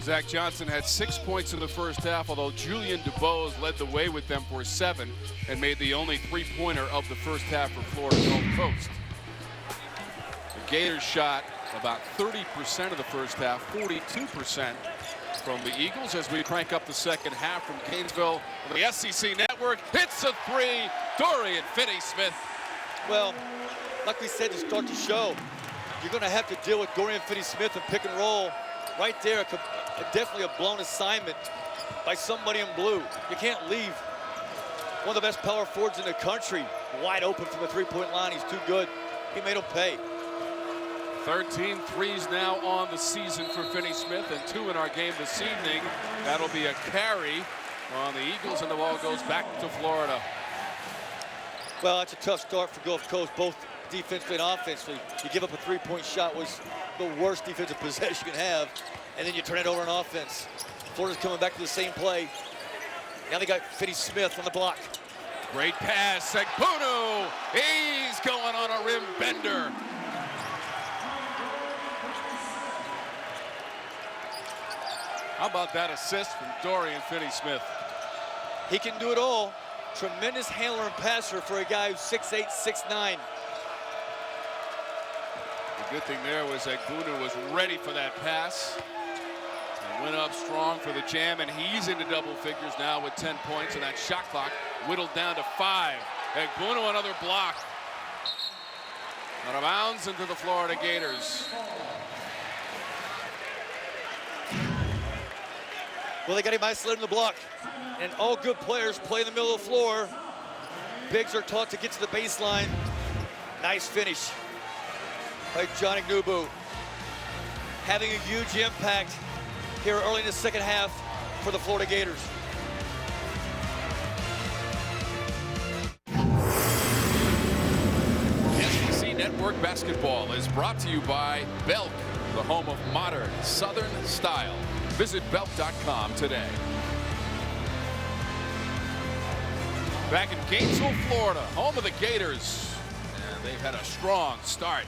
Zach Johnson had 6 points in the first half, although Julian DeBose led the way with them for 7 and made the only 3-pointer of the first half for Florida Gulf Coast. The Gators shot about 30% of the first half, 42% from the Eagles as we crank up the second half from Gainesville on the SEC Network. Hits a 3, Dorian Finney-Smith. Well, like we said to start the show, you're going to have to deal with Dorian Finney-Smith and pick and roll. Right there, definitely a blown assignment by somebody in blue. You can't leave one of the best power forwards in the country wide open from the 3-point line. He's too good. He made him pay. 13 threes now on the season for Finney-Smith and 2 in our game this evening. That'll be a carry on the Eagles, and the ball goes back to Florida. Well, that's a tough start for Gulf Coast, both defensively and offensively. You give up a 3-point shot was the worst defensive possession you can have, and then you turn it over on offense. Florida's coming back to the same play. Now they got Finney-Smith on the block. Great pass, Egbunu. He's going on a rim bender. How about that assist from Dorian Finney-Smith? He can do it all. Tremendous handler and passer for a guy who's 6'8", 6'9". The good thing there was Egbunu was ready for that pass. Went up strong for the Jam, and he's into double figures now with 10 points, and that shot clock whittled down to 5. Egbuonu, another block. Out of bounds into the Florida Gators. Well, they got him isolated in the block. And all good players play in the middle of the floor. Bigs are taught to get to the baseline. Nice finish by John Egbuonu. Having a huge impact here early in the second half for the Florida Gators. SEC Network Basketball is brought to you by Belk, the home of modern Southern style. Visit belk.com today. Back in Gainesville, Florida, home of the Gators. And they've had a strong start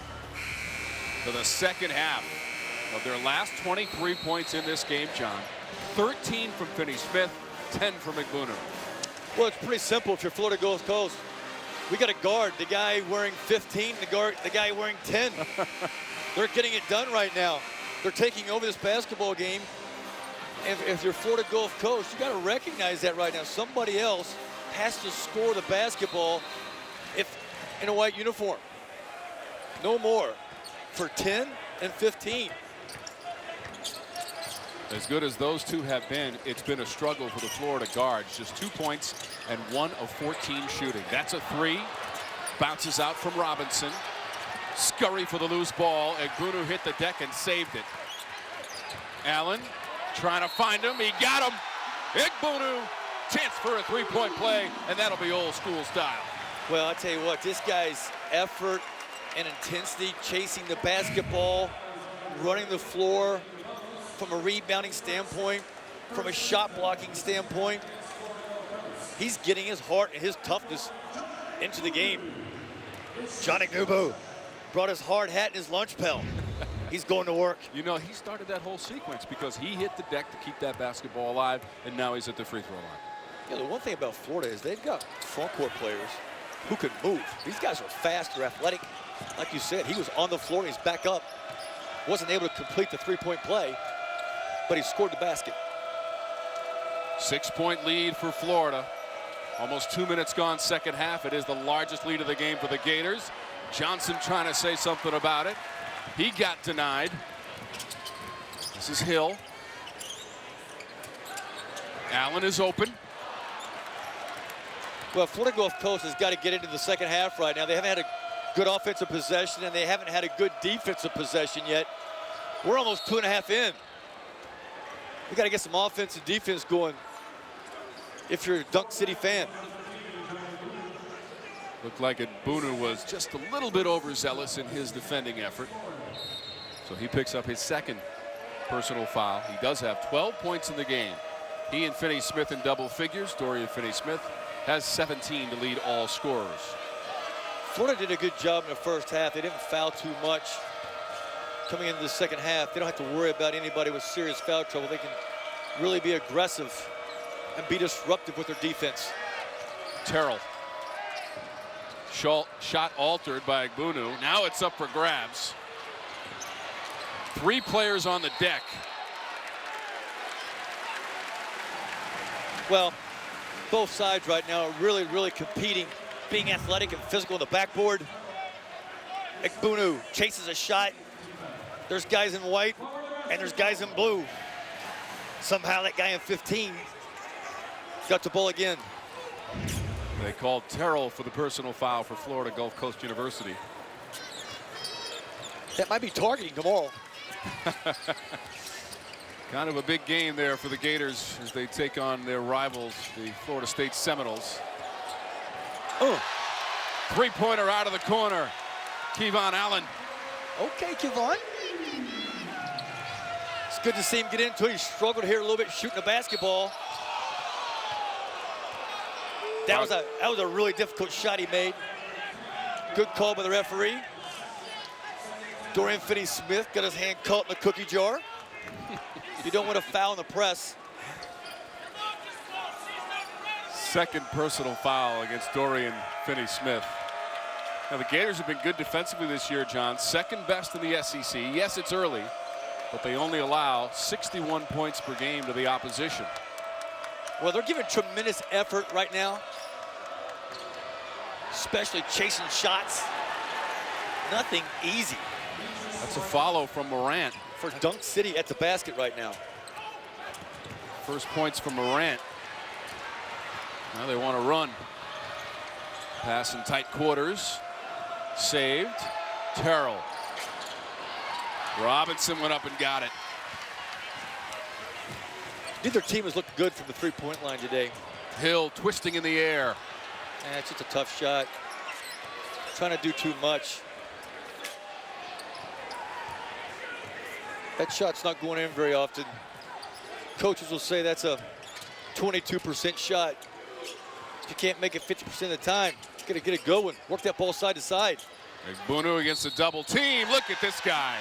to the second half of their last 23 points in this game, John. 13 from Finney-Smith, 10 from Egbuonu. Well, it's pretty simple if you're Florida Gulf Coast. We got to guard the guy wearing 15, the guy wearing 10. They're getting it done right now. They're taking over this basketball game. If you're Florida Gulf Coast, you got to recognize that right now. Somebody else has to score the basketball in a white uniform. No more for 10 and 15. As good as those two have been, it's been a struggle for the Florida guards. Just 2 points and 1 of 14 shooting. That's a 3. Bounces out from Robinson. Scurry for the loose ball. Egbuonu hit the deck and saved it. Allen trying to find him. He got him. Egbuonu, chance for a three-point play, and that'll be old school style. Well, I tell you what, this guy's effort and intensity, chasing the basketball, running the floor from a rebounding standpoint, from a shot blocking standpoint, he's getting his heart and his toughness into the game. John Egbuonu brought his hard hat and his lunch pail. He's going to work. You know, he started that whole sequence because he hit the deck to keep that basketball alive, and now he's at the free throw line. Yeah, the one thing about Florida is they've got front court players who can move. These guys are fast, they're athletic. Like you said, he was on the floor, he's back up. Wasn't able to complete the three-point play, but he scored the basket. 6-point lead for Florida. Almost 2 minutes gone second half. It is the largest lead of the game for the Gators. Johnson trying to say something about it. He got denied. This is Hill. Allen is open. Well, Florida Gulf Coast has got to get into the second half right now. They haven't had a good offensive possession, and they haven't had a good defensive possession yet. We're almost 2.5 in. We got to get some offense and defense going if you're a Dunk City fan. Looked like Egbuonu was just a little bit overzealous in his defending effort. So he picks up his second personal foul. He does have 12 points in the game. He and Finney-Smith in double figures. Dorian Finney-Smith has 17 to lead all scorers. Florida did a good job in the first half. They didn't foul too much. Coming into the second half, they don't have to worry about anybody with serious foul trouble. They can really be aggressive and be disruptive with their defense. Terrell. Shot altered by Egbuonu. Now it's up for grabs. 3 players on the deck. Well, both sides right now are really competing, being athletic and physical on the backboard. Egbuonu chases a shot. There's guys in white and there's guys in blue. Somehow that guy in 15 got the ball again. They called Terrell for the personal foul for Florida Gulf Coast University. That might be targeting tomorrow. Kind of a big game there for the Gators as they take on their rivals, the Florida State Seminoles. Three-pointer out of the corner. Kevon Allen. Okay, Kevon. It's good to see him get into it. He struggled here a little bit shooting the basketball. That was a really difficult shot he made. Good call by the referee. Dorian Finney-Smith got his hand caught in the cookie jar. You don't want to foul in the press. Second personal foul against Dorian Finney-Smith. Now the Gators have been good defensively this year, John. Second best in the SEC. Yes, it's early, but they only allow 61 points per game to the opposition. Well, they're giving tremendous effort right now, especially chasing shots. Nothing easy. That's a follow from Morant. For Dunk City at the basket right now. First points from Morant. Now they want to run. Pass in tight quarters. Saved. Terrell. Robinson went up and got it. Neither team has looked good from the three-point line today. Hill twisting in the air. It's just a tough shot. Trying to do too much. That shot's not going in very often. Coaches will say that's a 22% shot. If you can't make it 50% of the time, you gotta get it going. Work that ball side to side. Egbunu against a double team. Look at this guy.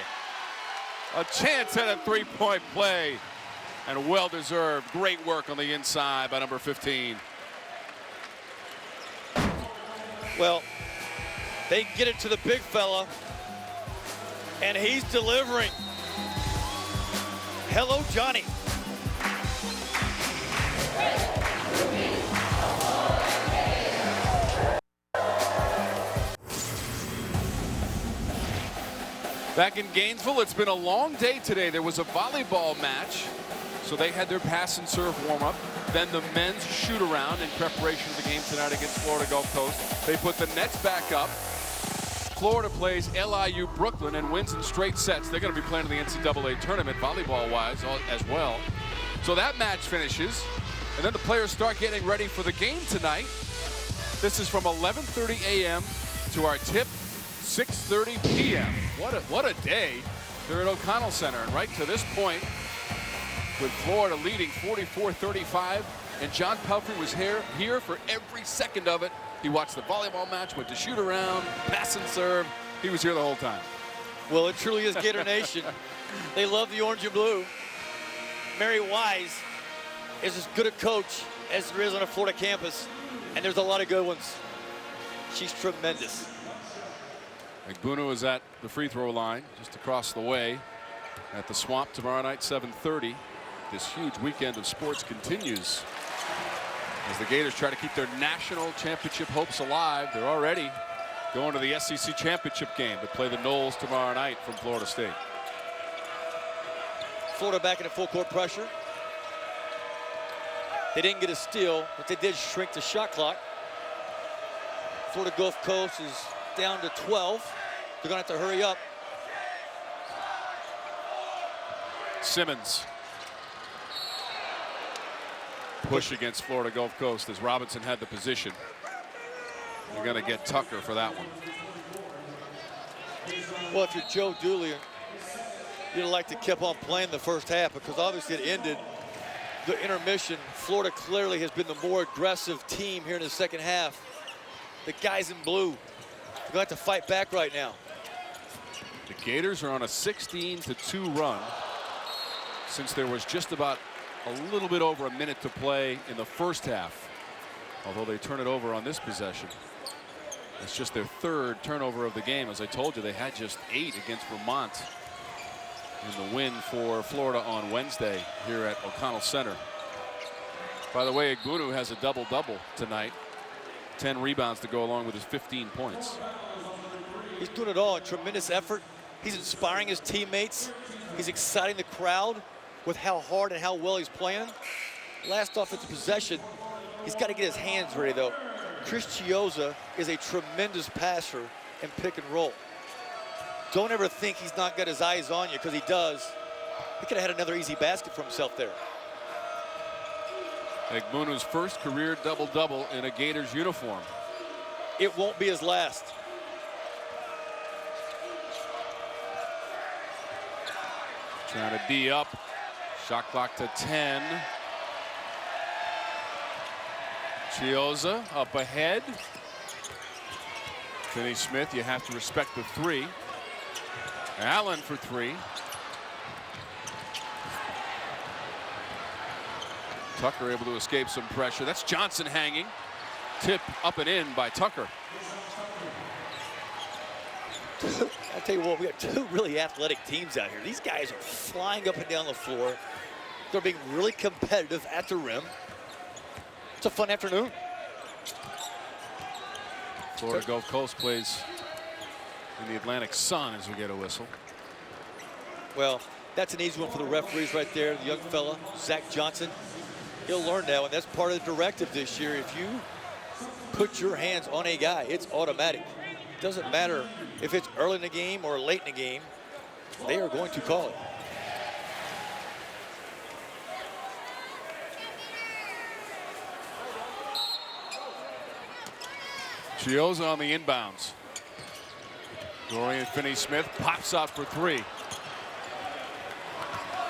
A chance at a three-point play. And well-deserved. Great work on the inside by number 15. Well, they get it to the big fella, and he's delivering. Hello, Johnny. Back in Gainesville, it's been a long day today. There was a volleyball match, so they had their pass and serve warm-up. Then the men's shoot-around in preparation for the game tonight against Florida Gulf Coast. They put the nets back up. Florida plays LIU Brooklyn and wins in straight sets. They're going to be playing in the NCAA tournament, volleyball-wise, as well. So that match finishes, and then the players start getting ready for the game tonight. This is from 11:30 a.m. to our tip, 6:30 p.m. What a day. They're at O'Connell Center, and right to this point, with Florida leading 44-35, and John Pelfrey was here for every second of it. He watched the volleyball match, went to shoot around, pass and serve. He was here the whole time. Well, it truly is Gator Nation. They love the orange and blue. Mary Wise is as good a coach as there is on a Florida campus, and there's a lot of good ones. She's tremendous. Egbunu is at the free throw line, just across the way at the Swamp tomorrow night, 7:30. This huge weekend of sports continues as the Gators try to keep their national championship hopes alive. They're already going to the SEC championship game to play the Noles tomorrow night from Florida State. Florida back into full court pressure. They didn't get a steal, but they did shrink the shot clock. Florida Gulf Coast is down to 12. They're going to have to hurry up. Simmons. Push against Florida Gulf Coast as Robinson had the position. They're going to get Tucker for that one. Well, if you're Joe Dooley, you'd like to keep on playing the first half because obviously it ended the intermission. Florida clearly has been the more aggressive team here in the second half. The guys in blue, they're going to have to fight back right now. The Gators are on a 16-2 run since there was just about a little bit over a minute to play in the first half, although they turn it over on this possession. It's just their third turnover of the game. As I told you, they had just 8 against Vermont in the win for Florida on Wednesday here at O'Connell Center. By the way, Egbunu has a double-double tonight. 10 rebounds to go along with his 15 points. He's doing it all in tremendous effort. He's inspiring his teammates. He's exciting the crowd with how hard and how well he's playing. Last offensive possession, he's got to get his hands ready though. Chris Chiozza is a tremendous passer in pick and roll. Don't ever think he's not got his eyes on you, because he does. He could have had another easy basket for himself there. Egbunu's first career double-double in a Gators uniform. It won't be his last. Trying to D up. Shot clock to 10. Chiozza up ahead. Finney Smith, you have to respect the 3. Allen for 3. Tucker able to escape some pressure. That's Johnson hanging. Tip up and in by Tucker. I'll tell you what, we got two really athletic teams out here. These guys are flying up and down the floor. They're being really competitive at the rim. It's a fun afternoon. Florida Gulf Coast plays in the Atlantic Sun as we get a whistle. Well, that's an easy one for the referees right there. The young fella, Zach Johnson. He'll learn that one. That's part of the directive this year. If you put your hands on a guy, it's automatic. It doesn't matter if it's early in the game or late in the game. They are going to call it. Chiozza on the inbounds. Dorian Finney-Smith pops out for three.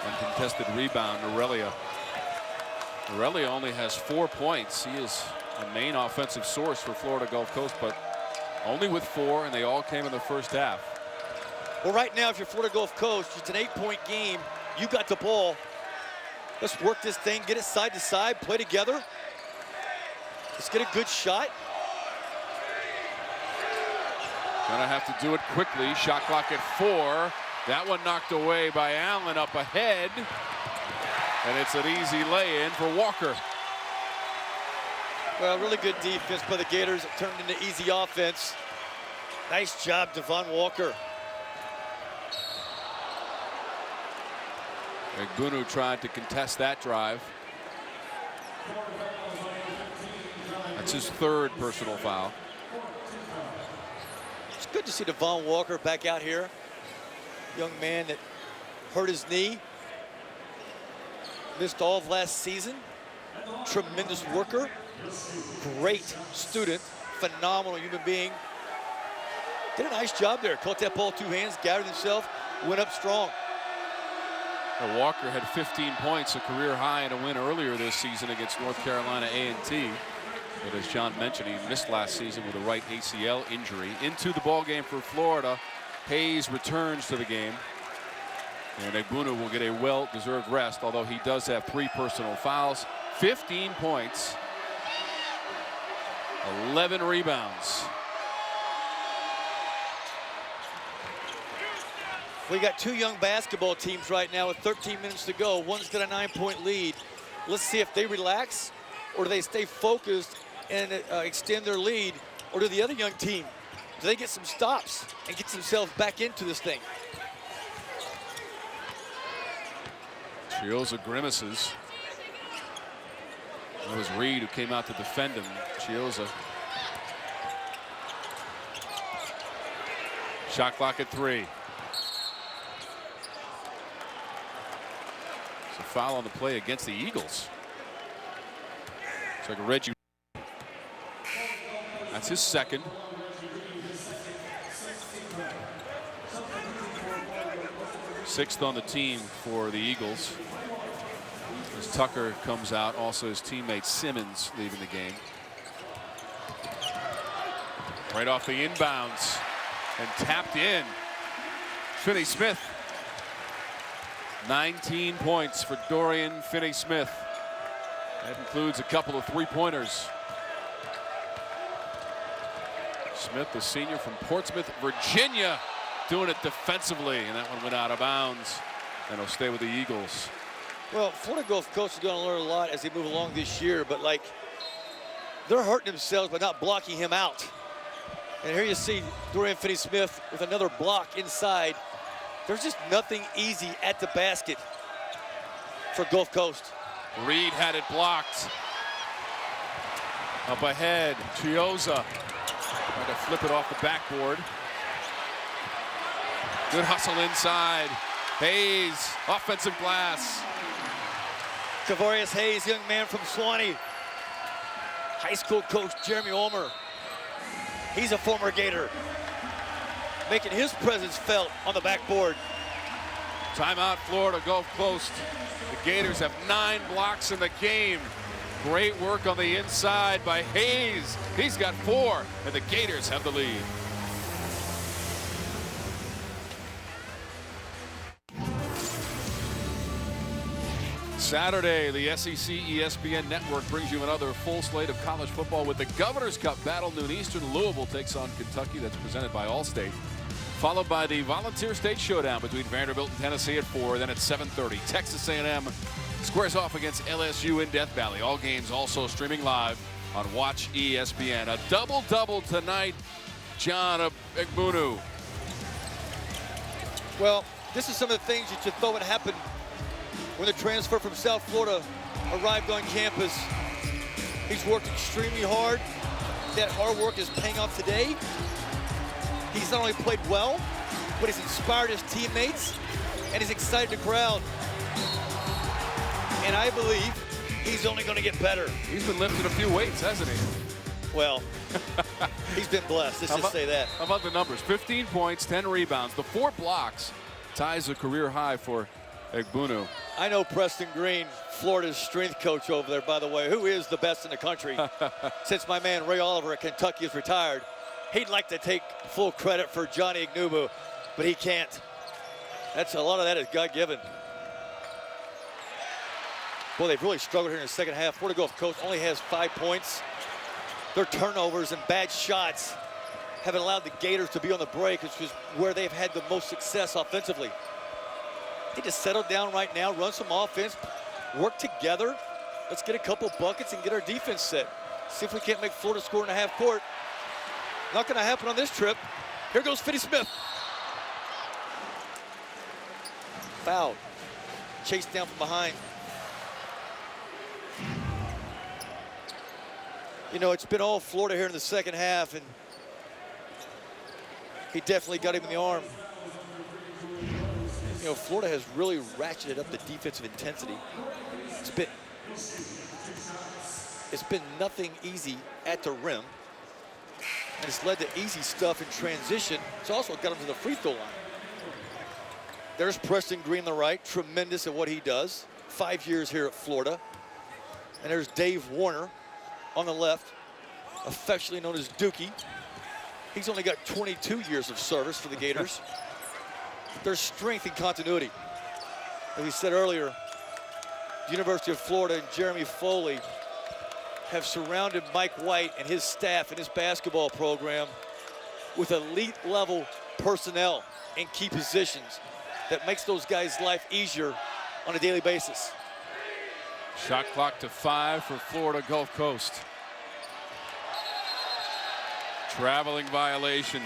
Uncontested rebound, Aurelia. Aurelia only has 4 points. He is a main offensive source for Florida Gulf Coast, but only with 4, and they all came in the first half. Well, right now, if you're Florida Gulf Coast, it's an 8-point game. You got the ball. Let's work this thing, get it side to side, play together. Let's get a good shot. Gonna have to do it quickly. Shot clock at 4. That one knocked away by Allen up ahead. And it's an easy lay-in for Walker. Well, really good defense by the Gators. It turned into easy offense. Nice job, Devon Walker. Egbunu tried to contest that drive. That's his 3rd personal foul. It's good to see Devon Walker back out here. Young man that hurt his knee. Missed all of last season. Tremendous worker. Great student. Phenomenal human being. Did a nice job there. Caught that ball 2 hands, gathered himself, went up strong. Walker had 15 points, a career high in a win earlier this season against North Carolina A&T. But as John mentioned, he missed last season with a right ACL injury. Into the ball game for Florida. Hayes returns to the game. And Egbunu will get a well-deserved rest, although he does have 3 personal fouls. 15 points. 11 rebounds. We got 2 young basketball teams right now with 13 minutes to go. One's got a 9-point lead. Let's see if they relax or do they stay focused and extend their lead, or do the other young team, do they get some stops and get themselves back into this thing? Chiozza grimaces. It was Reed who came out to defend him. Chiozza. Shot clock at 3. It's a foul on the play against the Eagles. It's like Reggie. That's his 2nd. Sixth on the team for the Eagles. As Tucker comes out, also his teammate Simmons leaving the game. Right off the inbounds and tapped in. Finney-Smith. 19 points for Dorian Finney-Smith. That includes a couple of 3-pointers. Smith, the senior from Portsmouth, Virginia, doing it defensively, and that one went out of bounds, and he'll stay with the Eagles. Well, Florida Gulf Coast is going to learn a lot as they move along this year, but like, they're hurting themselves by not blocking him out. And here you see Dorian Finney-Smith with another block inside. There's just nothing easy at the basket for Gulf Coast. Reed had it blocked. Up ahead, Chiozza trying to flip it off the backboard. Good hustle inside. Hayes, offensive glass. Tavarius Hayes, young man from Suwannee. High school coach Jeremy Ulmer. He's a former Gator, making his presence felt on the backboard. Timeout, Florida Gulf Coast. The Gators have 9 blocks in the game. Great work on the inside by Hayes. He's got 4, and the Gators have the lead. Saturday, the SEC ESPN Network brings you another full slate of college football with the Governor's Cup Battle. Noon Eastern. Louisville takes on Kentucky. That's presented by Allstate. followed by the Volunteer State Showdown between Vanderbilt and Tennessee at 4. Then at 7:30, Texas A&M squares off against LSU in Death Valley. All games also streaming live on Watch ESPN. A double-double tonight, John Egbunu. Well, this is some of the things that you thought would happen when the transfer from South Florida arrived on campus. He's worked extremely hard. That hard work is paying off today. He's not only played well, but he's inspired his teammates, and he's excited the crowd. And I believe he's only going to get better. He's been lifting a few weights, hasn't he? Well, he's been blessed. Let's just say that. How about the numbers? 15 points, 10 rebounds. The 4 blocks ties a career high for Egbunu. I know Preston Green, Florida's strength coach over there, by the way, who is the best in the country. Since my man Ray Oliver at Kentucky is retired, he'd like to take full credit for Johnny Egbunu, but he can't. A lot of that is God-given. Boy, they've really struggled here in the second half. Florida Gulf Coast only has 5 points. Their turnovers and bad shots haven't allowed the Gators to be on the break, which is where they've had the most success offensively. They just settle down right now, run some offense, work together. Let's get a couple buckets and get our defense set. See if we can't make Florida score in the half court. Not going to happen on this trip. Here goes Finney-Smith. Fouled. Chased down from behind. You know, it's been all Florida here in the second half, and he definitely got him in the arm. You know, Florida has really ratcheted up the defensive intensity. It's been nothing easy at the rim. And it's led to easy stuff in transition. It's also got him to the free throw line. There's Preston Green on the right, tremendous at what he does. 5 years here at Florida. And there's Dave Warner on the left, affectionately known as Dookie. He's only got 22 years of service for the Gators. There's strength and continuity. As we said earlier, the University of Florida and Jeremy Foley have surrounded Mike White and his staff and his basketball program with elite level personnel in key positions that makes those guys' life easier on a daily basis. Shot clock to 5 for Florida Gulf Coast. Traveling violation.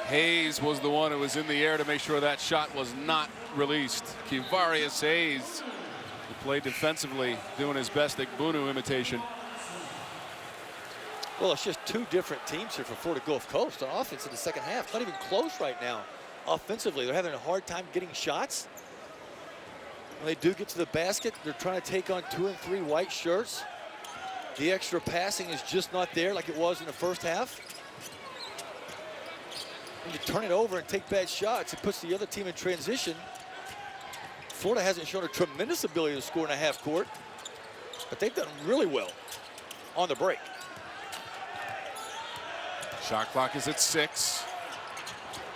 Hayes was the one who was in the air to make sure that shot was not released. Kivarius Hayes, who played defensively, doing his best Egbunu imitation. Well, it's just 2 different teams here for Florida Gulf Coast on offense in the second half. Not even close right now. Offensively, they're having a hard time getting shots. When they do get to the basket, they're trying to take on 2 and 3 white shirts. The extra passing is just not there like it was in the first half. When you turn it over and take bad shots, it puts the other team in transition. Florida hasn't shown a tremendous ability to score in a half court, but they've done really well on the break. Shot clock is at 6.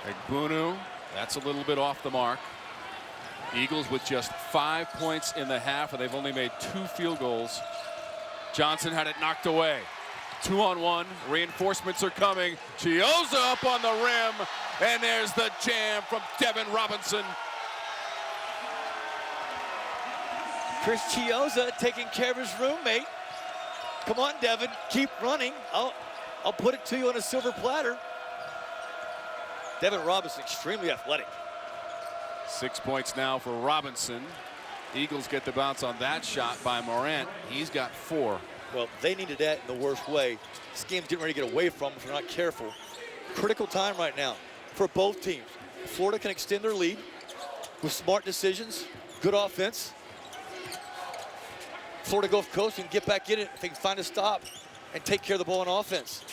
Egbunu, that's a little bit off the mark. Eagles with just 5 points in the half, and they've only made 2 field goals. Johnson had it knocked away. 2-on-1, reinforcements are coming. Chiozza up on the rim, and there's the jam from Devin Robinson. Chris Chiozza taking care of his roommate. Come on, Devin, keep running. I'll put it to you on a silver platter. Devin Robinson, extremely athletic. 6 points now for Robinson. Eagles get the bounce on that shot by Morant. He's got 4. Well, they needed that in the worst way. This game's getting ready to get away from them if they're not careful. Critical time right now for both teams. Florida can extend their lead with smart decisions, good offense. Florida Gulf Coast can get back in it if they can find a stop and take care of the ball on offense.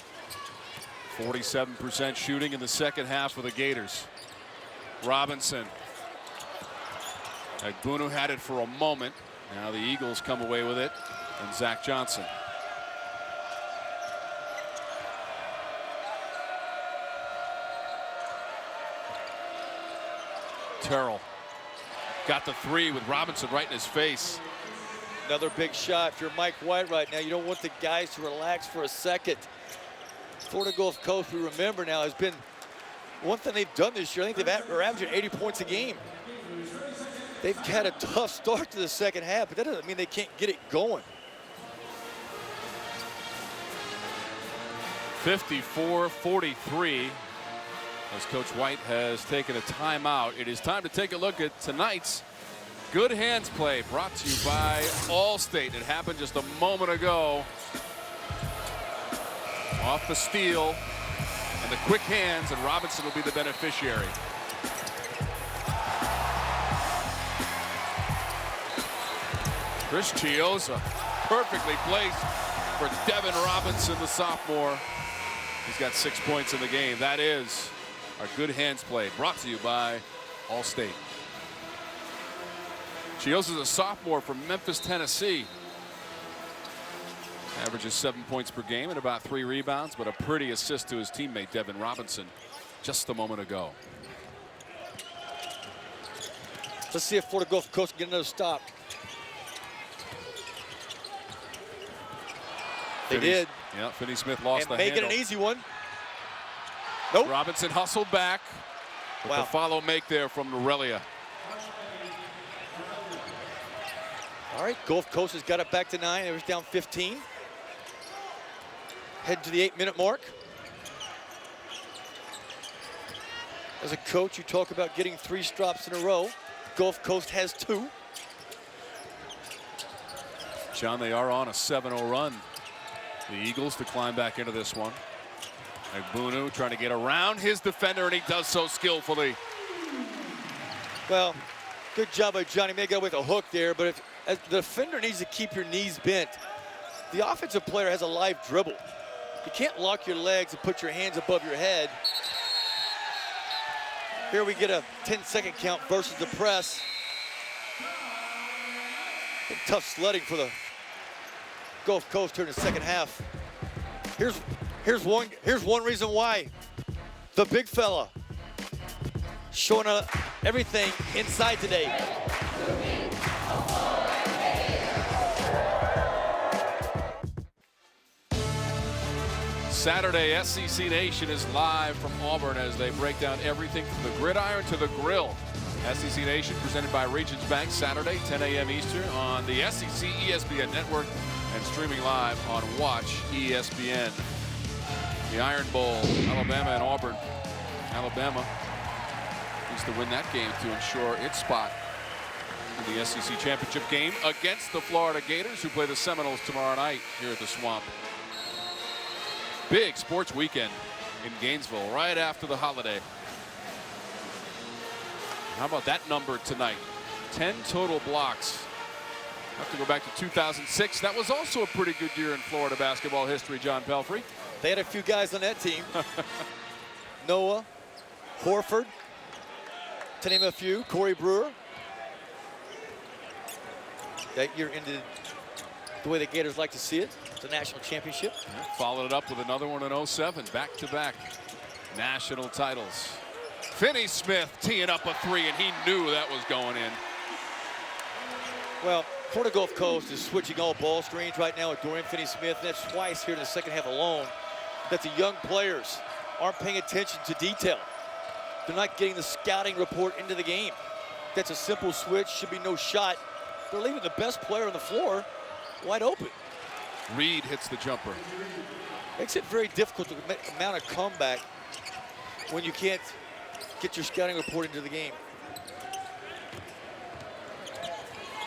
47% shooting in the second half for the Gators. Robinson. Egbunu had it for a moment. Now the Eagles come away with it. And Zach Johnson. Terrell got the 3 with Robinson right in his face. Another big shot. If you're Mike White right now, you don't want the guys to relax for a second. Florida Gulf Coast, we remember now, has been one thing they've done this year, I think they're averaging 80 points a game. They've had a tough start to the second half, but that doesn't mean they can't get it going. 54-43. As Coach White has taken a timeout, it is time to take a look at tonight's Good Hands play, brought to you by Allstate. It happened just a moment ago. Off the steal and the quick hands, and Robinson will be the beneficiary. Chris Chiozza perfectly placed for Devin Robinson, the sophomore. He's got 6 points in the game. That is our Good Hands play, brought to you by Allstate. Chiozza is a sophomore from Memphis, Tennessee. Averages 7 points per game and about 3 rebounds, but a pretty assist to his teammate Devin Robinson just a moment ago. Let's see if Florida Gulf Coast can get another stop. They did. Yeah, Finney-Smith lost the handle. Make it an easy one. Nope. Robinson hustled back. With the follow make there from Norelia. All right, Gulf Coast has got it back to 9. It was down 15. Head to the 8-minute mark. As a coach, you talk about getting 3 stops in a row. Gulf Coast has 2. John, they are on a 7-0 run. The Eagles to climb back into this one. Egbunu trying to get around his defender, and he does so skillfully. Well, good job by Johnny Mega with a hook there, but if the defender needs to keep your knees bent, the offensive player has a live dribble. You can't lock your legs and put your hands above your head. Here we get a 10-second count versus the press. Tough sledding for the Gulf Coast here in the second half. Here's one reason why. The big fella showing everything inside today. Saturday, SEC Nation is live from Auburn as they break down everything from the gridiron to the grill. SEC Nation presented by Regions Bank, Saturday, 10 a.m. Eastern on the SEC ESPN Network and streaming live on Watch ESPN. The Iron Bowl, Alabama and Auburn. Alabama needs to win that game to ensure its spot in the SEC Championship game against the Florida Gators, who play the Seminoles tomorrow night here at the Swamp. Big sports weekend in Gainesville right after the holiday. How about that number tonight? 10 total blocks. Have to go back to 2006. That was also a pretty good year in Florida basketball history, John Pelfrey. They had a few guys on that team. Noah, Horford, to name a few, Corey Brewer. That year ended the way the Gators like to see it. It's a national championship. Yeah, followed it up with another one in 07, back-to-back national titles. Finney-Smith teeing up a 3, and he knew that was going in. Well, Florida Gulf Coast is switching all ball screens right now with Dorian Finney-Smith. That's twice here in the second half alone that the young players aren't paying attention to detail. They're not getting the scouting report into the game. That's a simple switch, should be no shot. They're leaving the best player on the floor wide open. Reed hits the jumper. Makes it very difficult to mount a comeback when you can't get your scouting report into the game.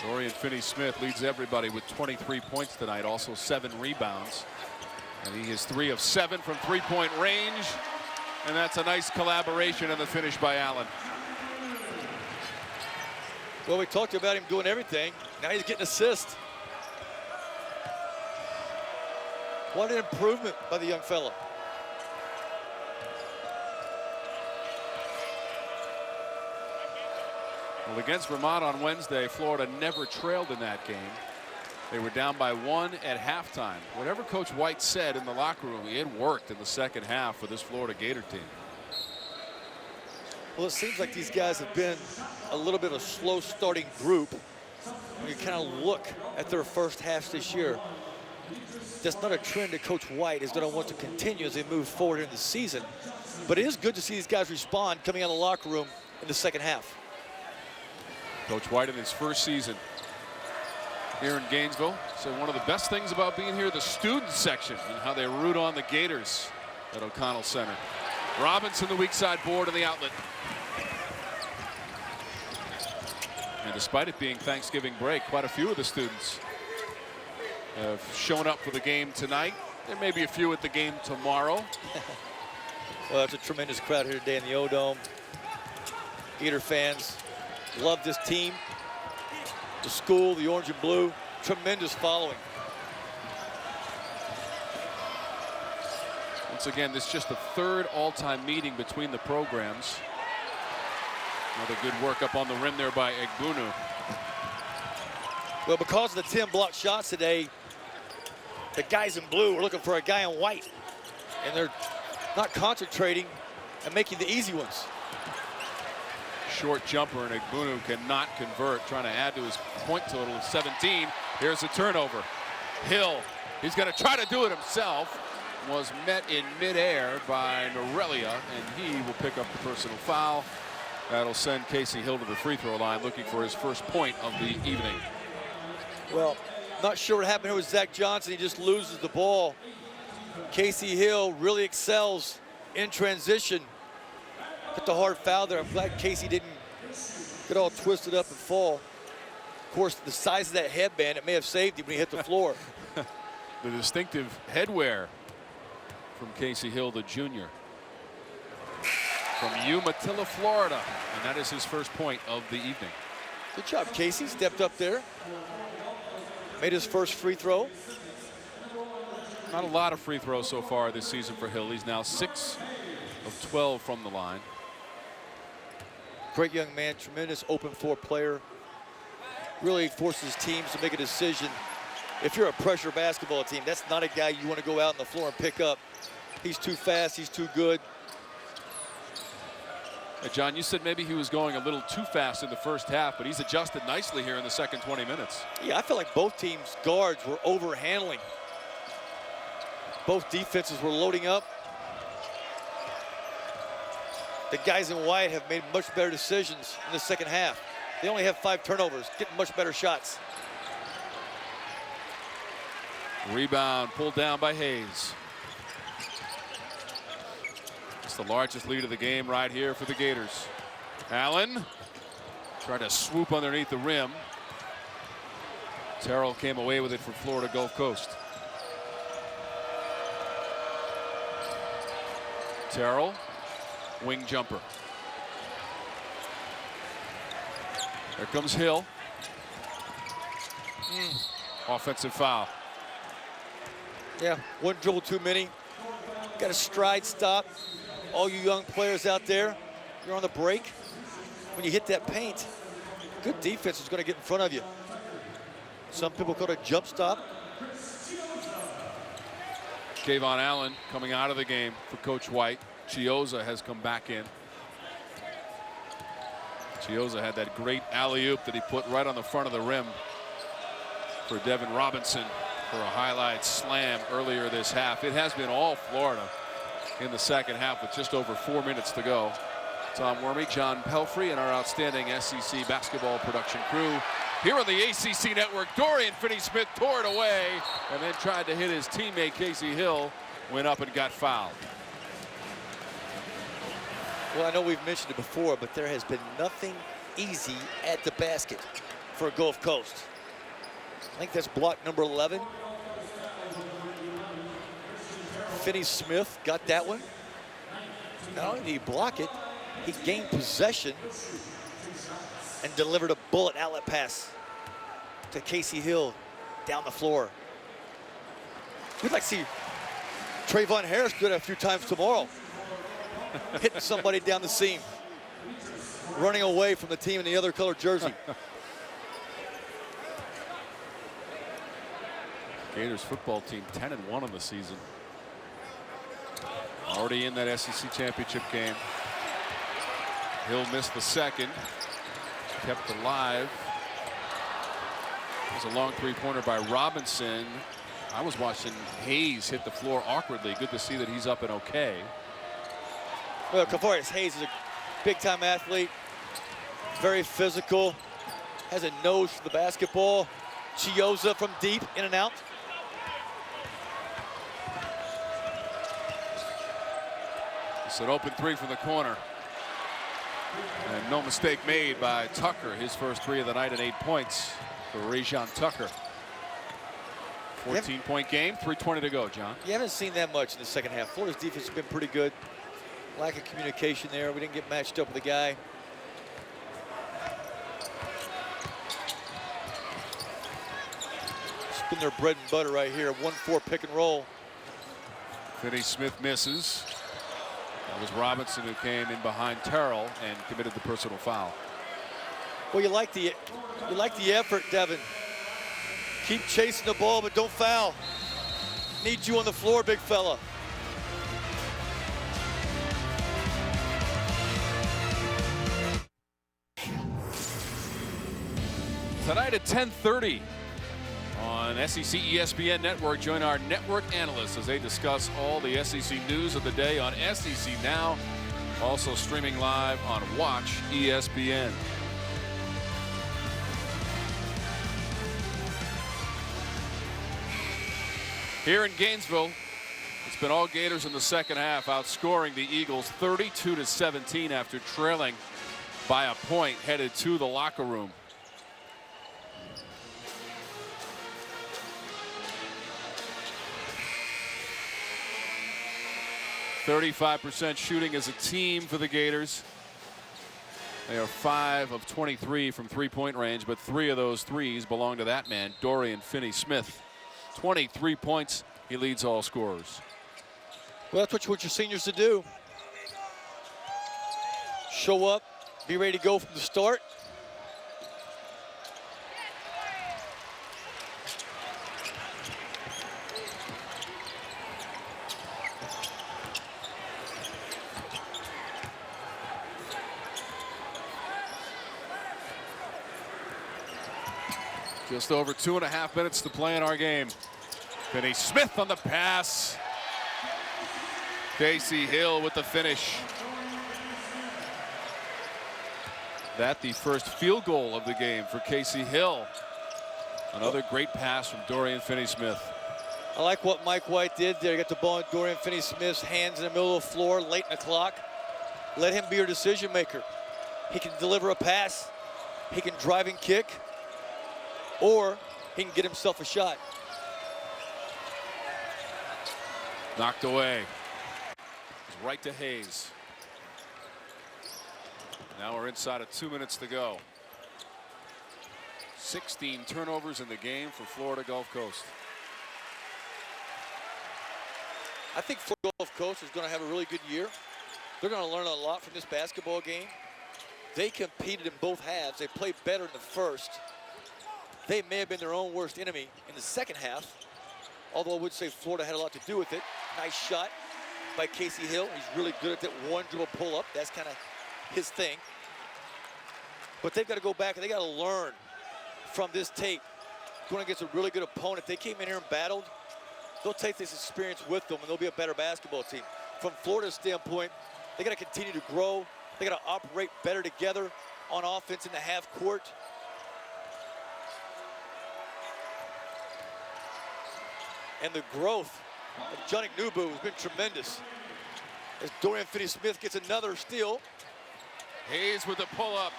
Dorian Finney-Smith leads everybody with 23 points tonight, also 7 rebounds. And he is 3 of 7 from three-point range. And that's a nice collaboration in the finish by Allen. Well, we talked about him doing everything. Now he's getting assists. What an improvement by the young fella. Well, against Vermont on Wednesday, Florida never trailed in that game. They were down by 1 at halftime. Whatever Coach White said in the locker room, it worked in the second half for this Florida Gator team. Well, it seems like these guys have been a little bit of a slow starting group. When you kind of look at their first halves this year, that's not a trend that Coach White is going to want to continue as they move forward in the season. But it is good to see these guys respond coming out of the locker room in the second half. Coach White in his first season here in Gainesville said one of the best things about being here, the student section and how they root on the Gators at O'Connell Center. Robinson, the weak side board and the outlet. And despite it being Thanksgiving break, quite a few of the students have shown up for the game tonight. There may be a few at the game tomorrow. Well, it's a tremendous crowd here today in the O-Dome. Gator fans love this team. The school, the orange and blue, tremendous following. Once again, this is just the third all-time meeting between the programs. Another good work up on the rim there by Egbunu. Well, because of the 10 blocked shots today, the guys in blue are looking for a guy in white. And they're not concentrating and making the easy ones. Short jumper, and Egbunu cannot convert, trying to add to his point total of 17. Here's a turnover. Hill, he's going to try to do it himself. Was met in midair by Norelia, and he will pick up the personal foul. That'll send Casey Hill to the free throw line, looking for his first point of the evening. Well, not sure what happened here with Zach Johnson. He just loses the ball. Casey Hill really excels in transition. Got the hard foul there. I'm glad Casey didn't get all twisted up and fall. Of course, the size of that headband, it may have saved him when he hit the floor. The distinctive headwear from Casey Hill, the junior. From Umatilla, Florida. And that is his first point of the evening. Good job, Casey. Stepped up there. Made his first free throw. Not a lot of free throws so far this season for Hill. He's now 6 of 12 from the line. Great young man, tremendous open floor player. Really forces teams to make a decision. If you're a pressure basketball team, that's not a guy you want to go out on the floor and pick up. He's too fast, he's too good. John, you said maybe he was going a little too fast in the first half, but he's adjusted nicely here in the second 20 minutes. Yeah, I feel like both teams' guards were overhandling. Both defenses were loading up. The guys in white have made much better decisions in the second half. They only have 5 turnovers, getting much better shots. Rebound pulled down by Hayes. It's the largest lead of the game right here for the Gators. Allen tried to swoop underneath the rim. Terrell came away with it for Florida Gulf Coast. Terrell, wing jumper. There comes Hill. Offensive foul. Yeah, one dribble too many. Got a stride stop. All you young players out there, you're on the break. When you hit that paint, good defense is going to get in front of you. Some people call it a jump stop. Kayvon Allen coming out of the game for Coach White. Chiozza has come back in. Chiozza had that great alley-oop that he put right on the front of the rim for Devin Robinson for a highlight slam earlier this half. It has been all Florida in the second half with just over 4 minutes to go. Tom Wormy, John Pelfrey, and our outstanding SEC basketball production crew here on the ACC Network. Dorian Finney-Smith tore it away and then tried to hit his teammate Casey Hill. Went up and got fouled. Well, I know we've mentioned it before, but there has been nothing easy at the basket for Gulf Coast. I think that's block number 11. Finney-Smith got that one. Not only did he block it, he gained possession and delivered a bullet outlet pass to Casey Hill down the floor. We'd like to see Trayvon Harris do that a few times tomorrow. Hitting somebody down the seam. Running away from the team in the other colored jersey. Gators football team 10-1 on the season. Already in that SEC championship game. Hill missed the second. Kept alive. There's a long three-pointer by Robinson. I was watching Hayes hit the floor awkwardly. Good to see that he's up and okay. Well, Kavarius Hayes is a big-time athlete, very physical, has a nose for the basketball. Chiozza from deep, in and out. It's an open three from the corner. And no mistake made by Tucker. His first three of the night at 8 points for Rajon Tucker. 14-point game, 3:20 to go, John. You haven't seen that much in the second half. Florida's defense has been pretty good. Lack of communication there. We didn't get matched up with the guy. It's been their bread and butter right here. 1-4 pick and roll. Finney-Smith misses. That was Robinson who came in behind Terrell and committed the personal foul. Well, you like the effort, Devin. Keep chasing the ball, but don't foul. Need you on the floor, big fella. Tonight at 10:30 on SEC ESPN Network, join our network analysts as they discuss all the SEC news of the day on SEC Now, also streaming live on Watch ESPN. Here in Gainesville, it's been all Gators in the second half, outscoring the Eagles 32-17 after trailing by a point, headed to the locker room. .35% shooting as a team for the Gators. They are 5 of 23 from three-point range, but 3 of those threes belong to that man, Dorian Finney-Smith. 23 points. He leads all scorers. Well, that's what you want your seniors to do. Show up, be ready to go from the start. Just over 2.5 minutes to play in our game. Finney-Smith on the pass. Casey Hill with the finish. That the first field goal of the game for Casey Hill. Another great pass from Dorian Finney-Smith. I like what Mike White did there. He got the ball in Dorian Finney-Smith's hands in the middle of the floor, late in the clock. Let him be your decision maker. He can deliver a pass. He can drive and kick. Or he can get himself a shot. Knocked away. Right to Hayes. Now we're inside of 2 minutes to go. 16 turnovers in the game for Florida Gulf Coast. I think Florida Gulf Coast is going to have a really good year. They're going to learn a lot from this basketball game. They competed in both halves. They played better in the first. They may have been their own worst enemy in the second half, although I would say Florida had a lot to do with it. Nice shot by Casey Hill. He's really good at that one dribble pull-up. That's kind of his thing. But they've got to go back and they got to learn from this tape. Going against a really good opponent. If they came in here and battled, they'll take this experience with them and they'll be a better basketball team. From Florida's standpoint, they got to continue to grow. They got to operate better together on offense in the half court. And the growth of Johnny Nubu has been tremendous. As Dorian Finney-Smith gets another steal. Hayes with the pull-up.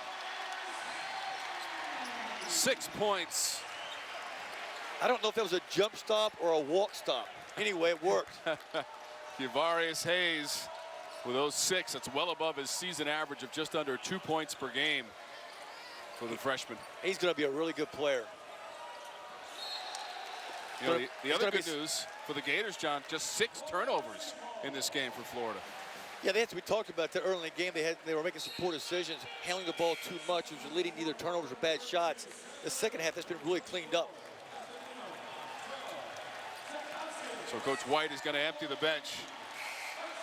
6 points. I don't know if that was a jump stop or a walk stop. Anyway, it worked. Kavarius Hayes with those 6. That's well above his season average of just under 2 points per game for the freshman. He's going to be a really good player. You know, the other good news for the Gators, John, just 6 turnovers in this game for Florida. Yeah, we talked about that early in the game. They were making some poor decisions, handling the ball too much, which was leading to either turnovers or bad shots. The second half, that's been really cleaned up. So Coach White is going to empty the bench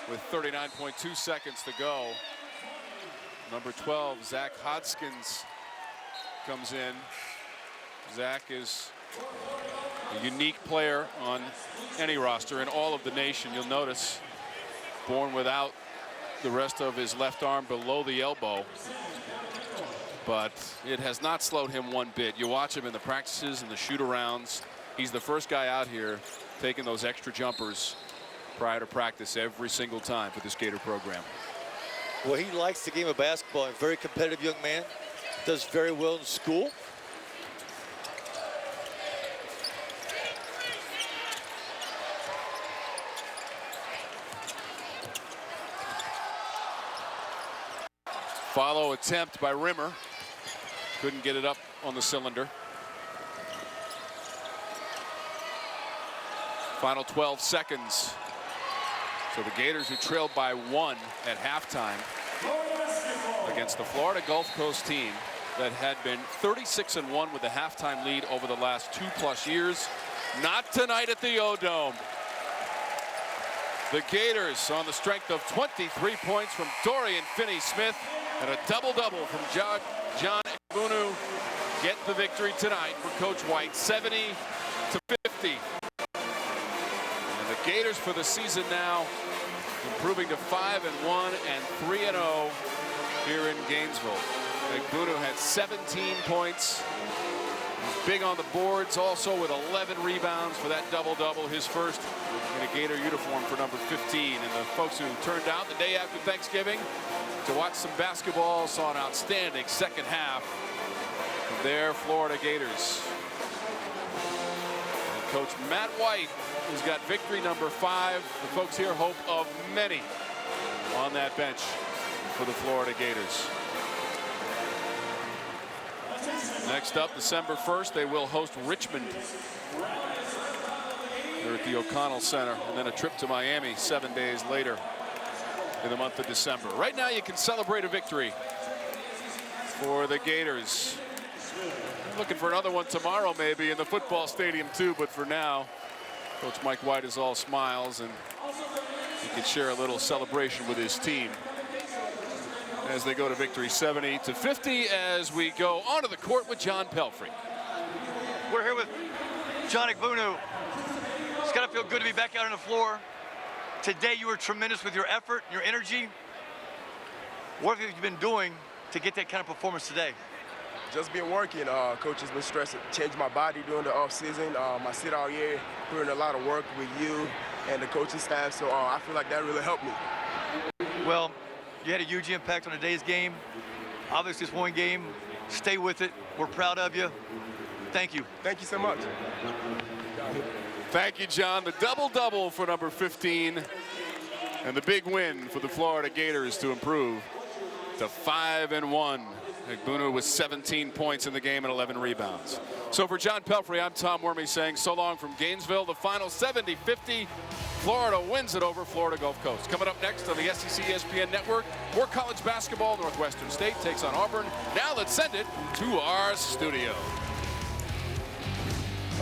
with 39.2 seconds to go. Number 12, Zach Hodskins, comes in. Zach is a unique player on any roster in all of the nation. You'll notice, born without the rest of his left arm below the elbow. But it has not slowed him one bit. You watch him in the practices and the shoot-arounds. He's the first guy out here taking those extra jumpers prior to practice every single time for this Gator program. Well, he likes the game of basketball. A very competitive young man. Does very well in school. Follow attempt by Rimmer. Couldn't get it up on the cylinder. Final 12 seconds. So the Gators, who trailed by 1 at halftime against the Florida Gulf Coast team that had been 36-1 with the halftime lead over the last 2+ years. Not tonight at the O-Dome. The Gators, on the strength of 23 points from Dorian Finney-Smith and a double-double from John Egbunu, get the victory tonight for Coach White, 70-50. And the Gators for the season now improving to 5-1 and 3-0 here in Gainesville. Egbunu had 17 points. Big on the boards, also with 11 rebounds for that double-double, his first in a Gator uniform for number 15. And the folks who turned out the day after Thanksgiving to watch some basketball saw an outstanding second half of their Florida Gators. And Coach Matt White, who's got victory number 5. The folks here hope of many on that bench for the Florida Gators. Next up, December 1st, they will host Richmond. They're at the O'Connell Center, and then a trip to Miami 7 days later in the month of December. Right now, you can celebrate a victory for the Gators. I'm looking for another one tomorrow, maybe, in the football stadium, too, but for now, Coach Mike White is all smiles, and he can share a little celebration with his team as they go to victory 70-50 as we go onto the court with John Pelfrey. We're here with John Egbunu. It's got to feel good to be back out on the floor. Today you were tremendous with your effort, your energy. What have you been doing to get that kind of performance today? Just been working. Coach has been stressing, changed my body during the off season. I sit all year doing a lot of work with you and the coaching staff, so I feel like that really helped me. Well, you had a huge impact on today's game. Obviously, it's one game. Stay with it. We're proud of you. Thank you. Thank you so much. Thank you, John. The double-double for number 15 and the big win for the Florida Gators to improve to 5-1. Egbunu with 17 points in the game and 11 rebounds. So for John Pelfrey, I'm Tom Wormy saying so long from Gainesville. The final 70-50. Florida wins it over Florida Gulf Coast. Coming up next on the SEC ESPN Network, more college basketball. Northwestern State takes on Auburn. Now let's send it to our studio.